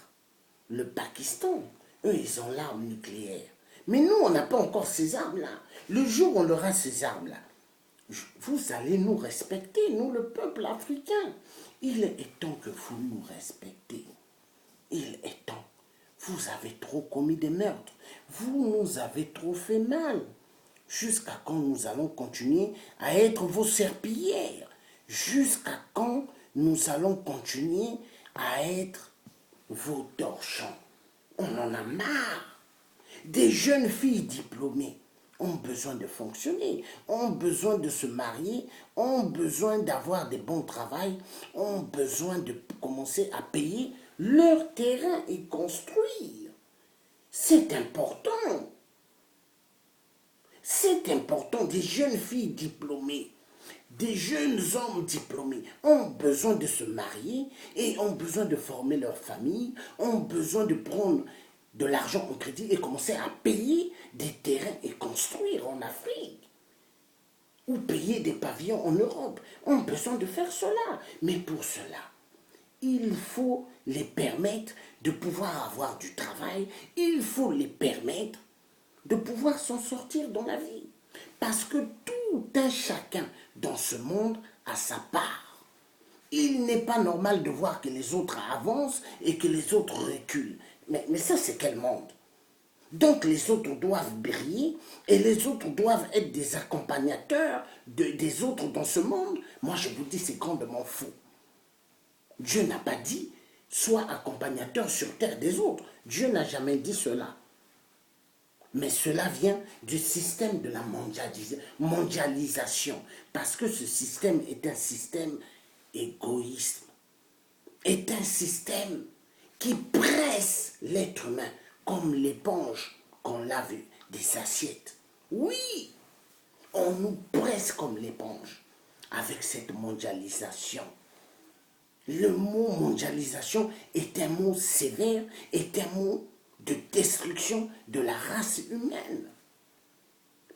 le Pakistan. Eux, ils ont l'arme nucléaire. Mais nous, on n'a pas encore ces armes-là. Le jour où on aura ces armes-là, vous allez nous respecter, nous, le peuple africain. Il est temps que vous nous respectez. Il est temps. Vous avez trop commis des meurtres. Vous nous avez trop fait mal. Jusqu'à quand nous allons continuer à être vos serpillères? Jusqu'à quand nous allons continuer à être vos torchons? On en a marre. Des jeunes filles diplômées ont besoin de fonctionner, ont besoin de se marier, ont besoin d'avoir des bons travails, ont besoin de commencer à payer leur terrain et construire. C'est important. C'est important. Des jeunes filles diplômées, des jeunes hommes diplômés ont besoin de se marier et ont besoin de former leur famille, ont besoin de prendre de l'argent en crédit et commencer à payer des terrains et construire en Afrique. Ou payer des pavillons en Europe. Ont besoin de faire cela. Mais pour cela, il faut les permettre de pouvoir avoir du travail. Il faut les permettre de pouvoir s'en sortir dans la vie. Parce que tout un chacun dans ce monde a sa part. Il n'est pas normal de voir que les autres avancent et que les autres reculent. Mais ça, c'est quel monde? Donc les autres doivent briller et les autres doivent être des accompagnateurs des autres dans ce monde. Moi, je vous dis, c'est grandement faux. Dieu n'a pas dit « sois accompagnateur sur terre des autres ». Dieu n'a jamais dit cela. Mais cela vient du système de la mondialisation. Parce que ce système est un système égoïste. Est un système qui presse l'être humain comme l'éponge qu'on lave des assiettes. Oui, on nous presse comme l'éponge avec cette mondialisation. Le mot mondialisation est un mot sévère, est un mot de destruction de la race humaine.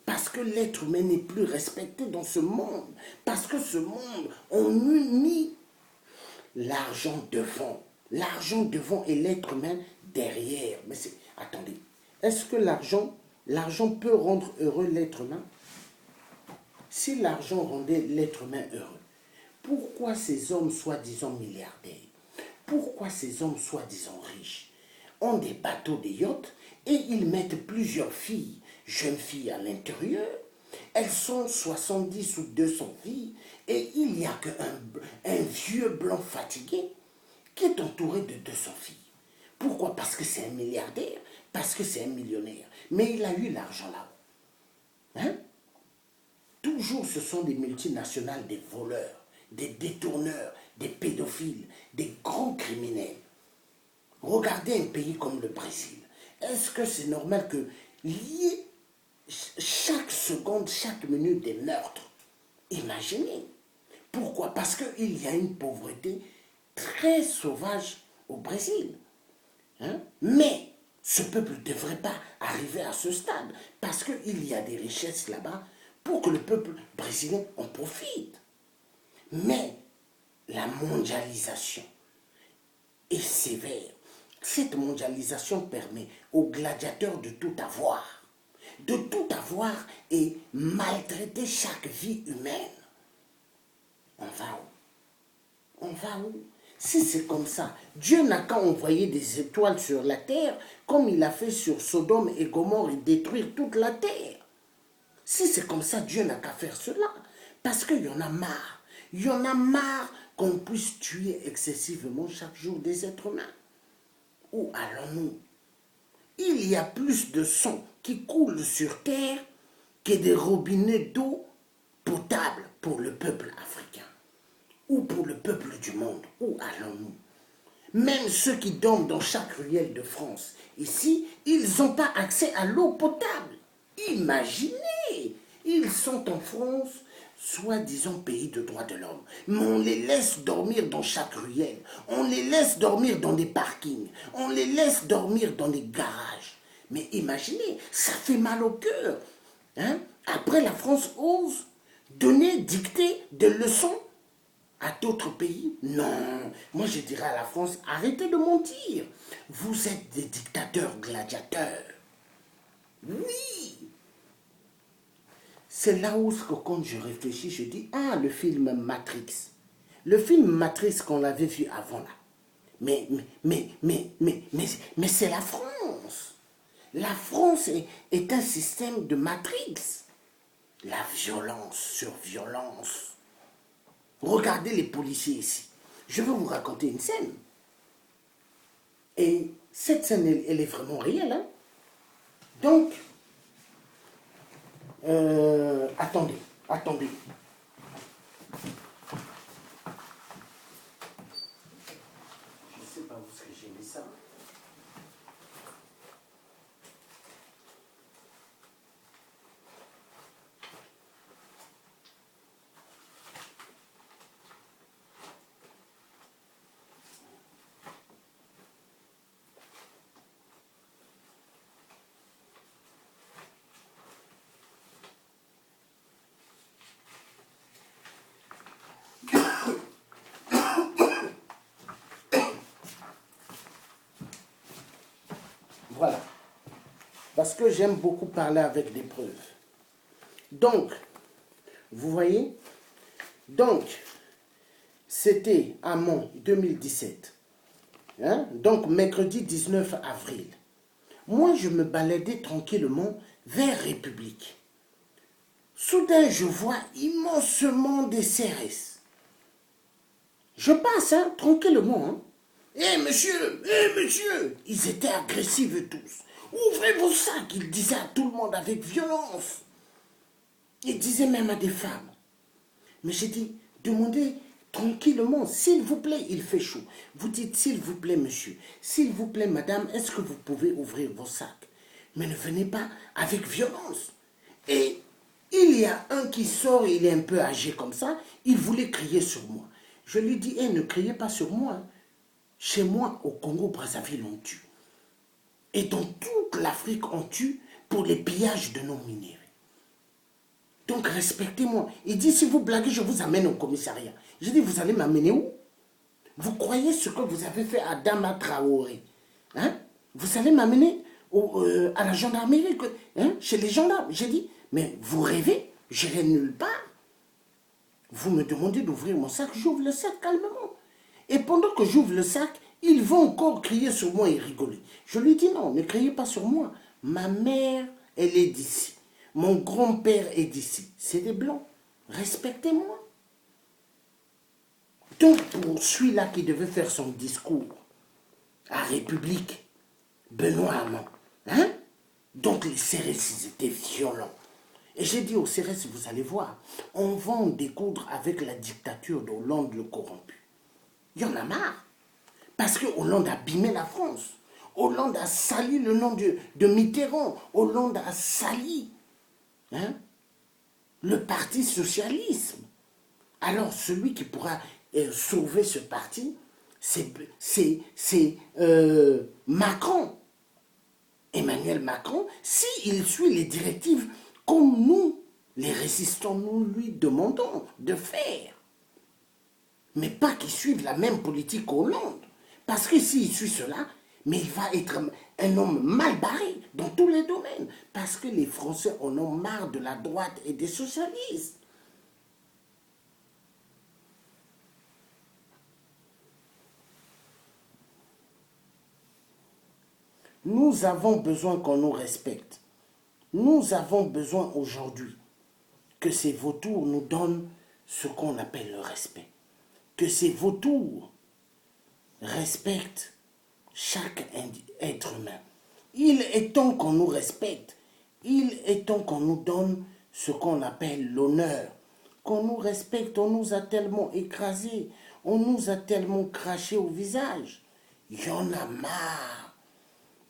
Parce que l'être humain n'est plus respecté dans ce monde. Parce que ce monde, on unit l'argent devant. L'argent devant et l'être humain derrière. Mais attendez, est-ce que l'argent peut rendre heureux l'être humain? Si l'argent rendait l'être humain heureux, pourquoi ces hommes soi-disant milliardaires, pourquoi ces hommes soi-disant riches ont des bateaux, des yachts et ils mettent plusieurs filles, jeunes filles à l'intérieur? Elles sont 70 ou 200 filles et il n'y a qu'un vieux blanc fatigué qui est entouré de 200 filles. Pourquoi? Parce que c'est un milliardaire, parce que c'est un millionnaire. Mais il a eu l'argent là. Hein? Toujours ce sont des multinationales, des voleurs, des détourneurs, des pédophiles, des grands criminels. Regardez un pays comme le Brésil. est-ce que c'est normal que lié chaque seconde, chaque minute des meurtres? Imaginez. Pourquoi? Parce qu'il y a une pauvreté très sauvage au Brésil. Hein? Mais ce peuple ne devrait pas arriver à ce stade parce qu'il y a des richesses là-bas pour que le peuple brésilien en profite. Mais la mondialisation est sévère. Cette mondialisation permet aux gladiateurs de tout avoir. De tout avoir et maltraiter chaque vie humaine. On va où? On va où? Si c'est comme ça, Dieu n'a qu'à envoyer des étoiles sur la terre, comme il a fait sur Sodome et Gomorrhe et détruire toute la terre. Si c'est comme ça, Dieu n'a qu'à faire cela. Parce qu'il y en a marre. Il y en a marre qu'on puisse tuer excessivement chaque jour des êtres humains. Où allons-nous? Il y a plus de sang qui coule sur terre que des robinets d'eau potable pour le peuple africain ou pour le peuple du monde. Où allons-nous? Même ceux qui dorment dans chaque ruelle de France, ici, ils n'ont pas accès à l'eau potable. Imaginez, ils sont en France, soi-disant pays de droits de l'homme, mais on les laisse dormir dans chaque ruelle, on les laisse dormir dans des parkings, on les laisse dormir dans des garages. Mais imaginez, ça fait mal au cœur. Hein? Après, la France ose donner, dicter des leçons à d'autres pays? Non, moi je dirais à la France, arrêtez de mentir. Vous êtes des dictateurs gladiateurs. Oui. C'est là où, quand je réfléchis, je dis, ah, le film Matrix. Le film Matrix qu'on l'avait vu avant là. Mais c'est la France. La France est un système de Matrix. La violence sur violence. Regardez les policiers ici. Je vais vous raconter une scène. Et cette scène, elle est vraiment réelle. Hein? Donc, attendez. Je ne sais pas où est-ce que j'ai mis ça. Voilà. Parce que j'aime beaucoup parler avec des preuves. Donc, vous voyez? Donc, c'était à Mons 2017. Hein? Donc, mercredi 19 avril. Moi, je me baladais tranquillement vers République. Soudain, je vois immensement des CRS. Je passe, hein, tranquillement. Hein. Monsieur, monsieur! Ils étaient agressifs tous. Ouvrez vos sacs, ils disaient à tout le monde avec violence. Ils disaient même à des femmes. Mais j'ai dit, demandez tranquillement, s'il vous plaît, il fait chaud. Vous dites, s'il vous plaît, monsieur, s'il vous plaît, madame, est-ce que vous pouvez ouvrir vos sacs? Mais ne venez pas avec violence. Et il y a un qui sort, il est un peu âgé comme ça, il voulait crier sur moi. Je lui dis, ne criez pas sur moi. Chez moi, au Congo-Brazzaville, on tue. Et dans toute l'Afrique, on tue pour les pillages de nos minéraux. Donc, respectez-moi. Il dit, si vous blaguez, je vous amène au commissariat. Je dis, vous allez m'amener où? Vous croyez ce que vous avez fait à Dama Traoré? Hein? Vous allez m'amener à la gendarmerie, chez les gendarmes. J'ai dit, mais vous rêvez? J'irai nulle part. Vous me demandez d'ouvrir mon sac, j'ouvre le sac calmement. Et pendant que j'ouvre le sac, ils vont encore crier sur moi et rigoler. Je lui dis non, ne criez pas sur moi. Ma mère, elle est d'ici. Mon grand-père est d'ici. C'est des blancs. Respectez-moi. Donc pour celui-là qui devait faire son discours à République, Benoît Hamon, hein? Donc les CRS, ils étaient violents. Et j'ai dit aux CRS, vous allez voir, on va en découdre avec la dictature d'Hollande le corrompu. Il y en a marre. Parce que Hollande a abîmé la France. Hollande a sali le nom de Mitterrand. Hollande a sali le parti socialisme. Alors celui qui pourra sauver ce parti, c'est Macron. Emmanuel Macron, s'il suit les directives comme nous, les résistants, nous lui demandons de faire. Mais pas qu'il suive la même politique qu'Hollande. Parce que s'il suit cela, mais il va être un homme mal barré dans tous les domaines. Parce que les Français en ont marre de la droite et des socialistes. Nous avons besoin qu'on nous respecte. Nous avons besoin aujourd'hui que ces vautours nous donnent ce qu'on appelle le respect. Que ces vautours respectent chaque être humain. Il est temps qu'on nous respecte. Il est temps qu'on nous donne ce qu'on appelle l'honneur. Qu'on nous respecte, on nous a tellement écrasés, on nous a tellement craché au visage. Il y en a marre.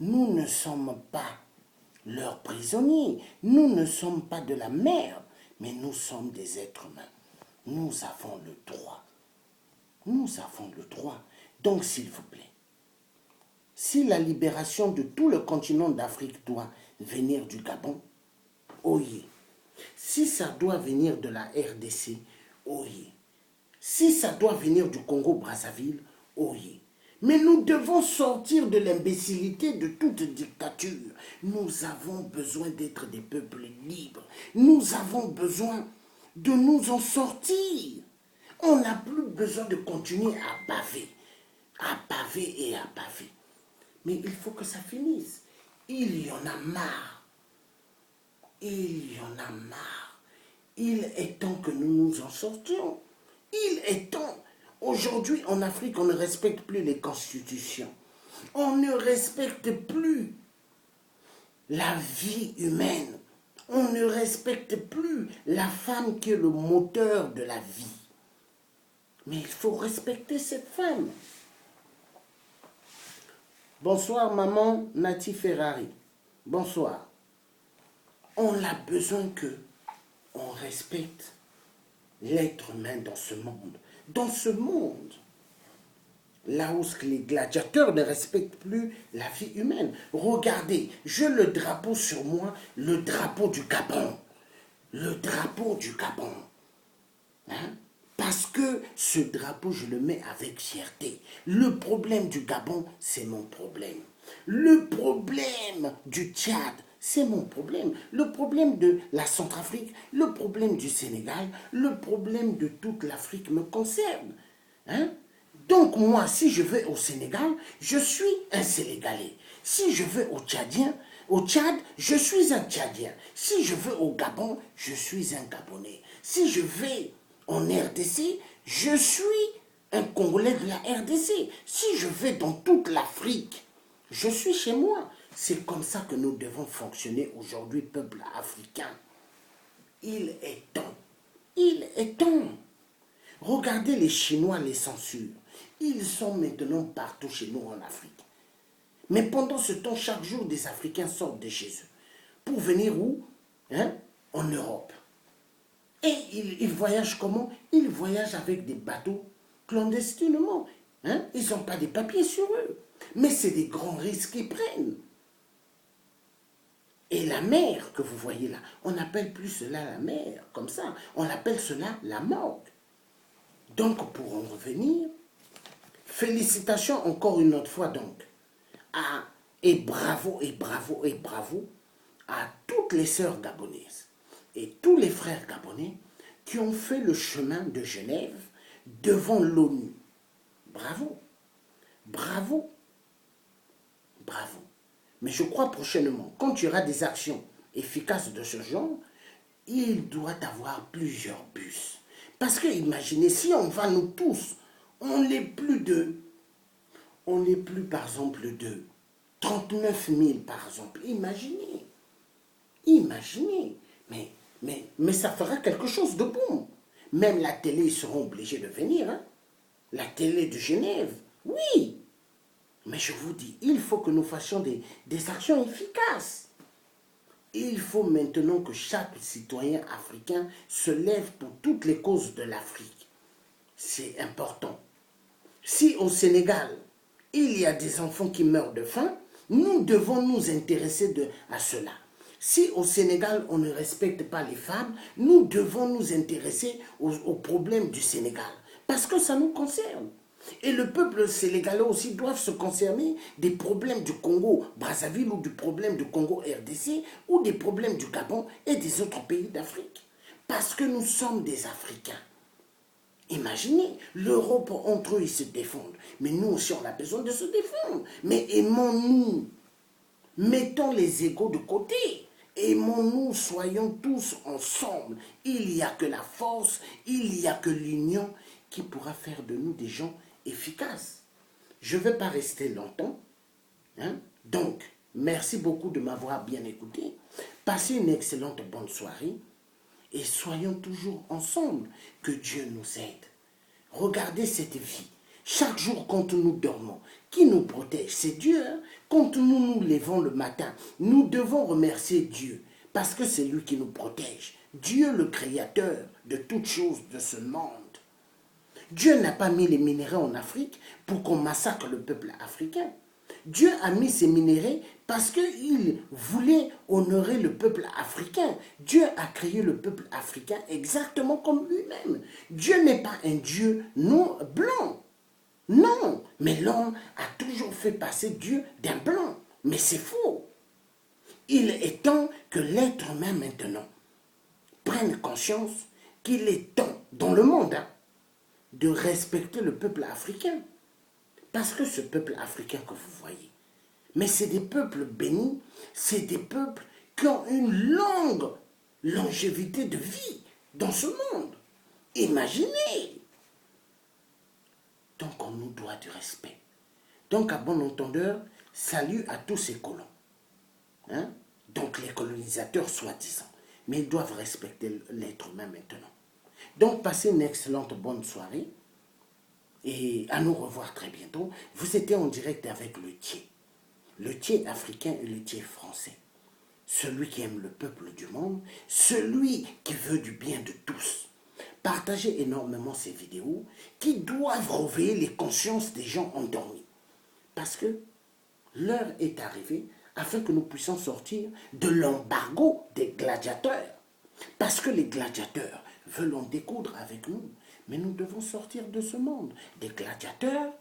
Nous ne sommes pas leurs prisonniers. Nous ne sommes pas de la merde, mais nous sommes des êtres humains. Nous avons le droit. Nous avons le droit. Donc, s'il vous plaît, si la libération de tout le continent d'Afrique doit venir du Gabon, oyez. Si ça doit venir de la RDC, oyez. Si ça doit venir du Congo-Brazzaville, oyez. Mais nous devons sortir de l'imbécilité de toute dictature. Nous avons besoin d'être des peuples libres. Nous avons besoin de nous en sortir. On n'a plus besoin de continuer à baver et à baver. Mais il faut que ça finisse. Il y en a marre. Il y en a marre. Il est temps que nous nous en sortions. Il est temps. Aujourd'hui, en Afrique, on ne respecte plus les constitutions. On ne respecte plus la vie humaine. On ne respecte plus la femme qui est le moteur de la vie. Mais il faut respecter cette femme. Bonsoir, maman Nati Ferrari. Bonsoir. On a besoin que on respecte l'être humain dans ce monde. Dans ce monde, là où les gladiateurs ne respectent plus la vie humaine. Regardez, j'ai le drapeau sur moi, le drapeau du Gabon. Le drapeau du Gabon. Parce que ce drapeau, je le mets avec fierté. Le problème du Gabon, c'est mon problème. Le problème du Tchad, c'est mon problème. Le problème de la Centrafrique, le problème du Sénégal, le problème de toute l'Afrique me concerne. Donc moi, si je vais au Sénégal, je suis un Sénégalais. Si je vais au Tchad, je suis un Tchadien. Si je vais au Gabon, je suis un Gabonais. Si je vais en RDC, je suis un Congolais de la RDC. Si je vais dans toute l'Afrique, je suis chez moi. C'est comme ça que nous devons fonctionner aujourd'hui, peuple africain. Il est temps. Il est temps. Regardez les Chinois, les censurent. Ils sont maintenant partout chez nous en Afrique. Mais pendant ce temps, chaque jour, des Africains sortent de chez eux. Pour venir où? En Europe. Et ils voyagent comment? Ils voyagent avec des bateaux clandestinement. Ils n'ont pas de papiers sur eux. Mais c'est des grands risques qu'ils prennent. Et la mer que vous voyez là, on n'appelle plus cela la mer, comme ça. On appelle cela la morgue. Donc, pour en revenir, félicitations encore une autre fois donc. Et bravo, et bravo, et bravo à toutes les sœurs gabonaises et tous les frères gabonais qui ont fait le chemin de Genève devant l'ONU. Bravo, bravo, bravo. Mais je crois prochainement, quand il y aura des actions efficaces de ce genre, il doit y avoir plusieurs bus. Parce que imaginez, si on va nous tous, on n'est plus par exemple de 39 000 par exemple. Imaginez, mais ça fera quelque chose de bon. Même la télé, ils seront obligés de venir. La télé de Genève, oui. Mais je vous dis, il faut que nous fassions des actions efficaces. Il faut maintenant que chaque citoyen africain se lève pour toutes les causes de l'Afrique. C'est important. Si au Sénégal, il y a des enfants qui meurent de faim, nous devons nous intéresser à cela. Si au Sénégal, on ne respecte pas les femmes, nous devons nous intéresser aux problèmes du Sénégal. Parce que ça nous concerne. Et le peuple sénégalais aussi doit se concerner des problèmes du Congo, Brazzaville, ou du problème du Congo RDC, ou des problèmes du Gabon et des autres pays d'Afrique. Parce que nous sommes des Africains. Imaginez, l'Europe entre eux, ils se défendent. Mais nous aussi, on a besoin de se défendre. Mais aimons-nous. Mettons les égos de côté. Aimons-nous, soyons tous ensemble. Il n'y a que la force, il n'y a que l'union qui pourra faire de nous des gens efficaces. Je ne vais pas rester longtemps. Donc, merci beaucoup de m'avoir bien écouté. Passez une excellente bonne soirée. Et soyons toujours ensemble, que Dieu nous aide. Regardez cette vie. Chaque jour quand nous dormons, qui nous protège? C'est Dieu. Quand nous nous levons le matin, nous devons remercier Dieu, parce que c'est lui qui nous protège. Dieu le créateur de toutes choses de ce monde. Dieu n'a pas mis les minéraux en Afrique pour qu'on massacre le peuple africain. Dieu a mis ces minéraux parce qu'il voulait honorer le peuple africain. Dieu a créé le peuple africain exactement comme lui-même. Dieu n'est pas un Dieu non blanc. Non, mais l'homme a toujours fait passer Dieu d'un blanc. Mais c'est faux. Il est temps que l'être humain maintenant prenne conscience qu'il est temps dans le monde de respecter le peuple africain. Parce que ce peuple africain que vous voyez, mais c'est des peuples bénis, c'est des peuples qui ont une longue longévité de vie dans ce monde. Imaginez. Donc on nous doit du respect. Donc à bon entendeur, salut à tous ces colons. Donc les colonisateurs soi-disant. Mais ils doivent respecter l'être humain maintenant. Donc passez une excellente bonne soirée. Et à nous revoir très bientôt. Vous étiez en direct avec le Thier. Le Thier africain et le Thier français. Celui qui aime le peuple du monde. Celui qui veut du bien de tous. Partagez énormément ces vidéos qui doivent réveiller les consciences des gens endormis. Parce que l'heure est arrivée afin que nous puissions sortir de l'embargo des gladiateurs. Parce que les gladiateurs veulent en découdre avec nous. Mais nous devons sortir de ce monde. Des gladiateurs,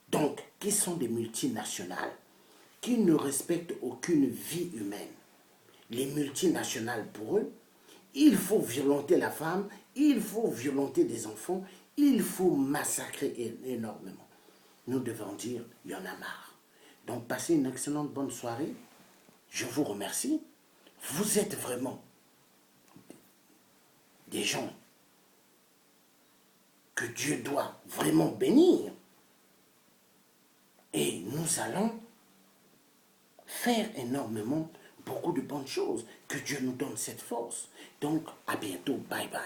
donc, qui sont des multinationales, qui ne respectent aucune vie humaine. Les multinationales, pour eux, il faut violenter la femme, il faut violenter des enfants, il faut massacrer énormément. Nous devons dire, il y en a marre. Donc, passez une excellente bonne soirée. Je vous remercie. Vous êtes vraiment des gens que Dieu doit vraiment bénir. Et nous allons faire énormément, beaucoup de bonnes choses. Que Dieu nous donne cette force. Donc, à bientôt. Bye bye.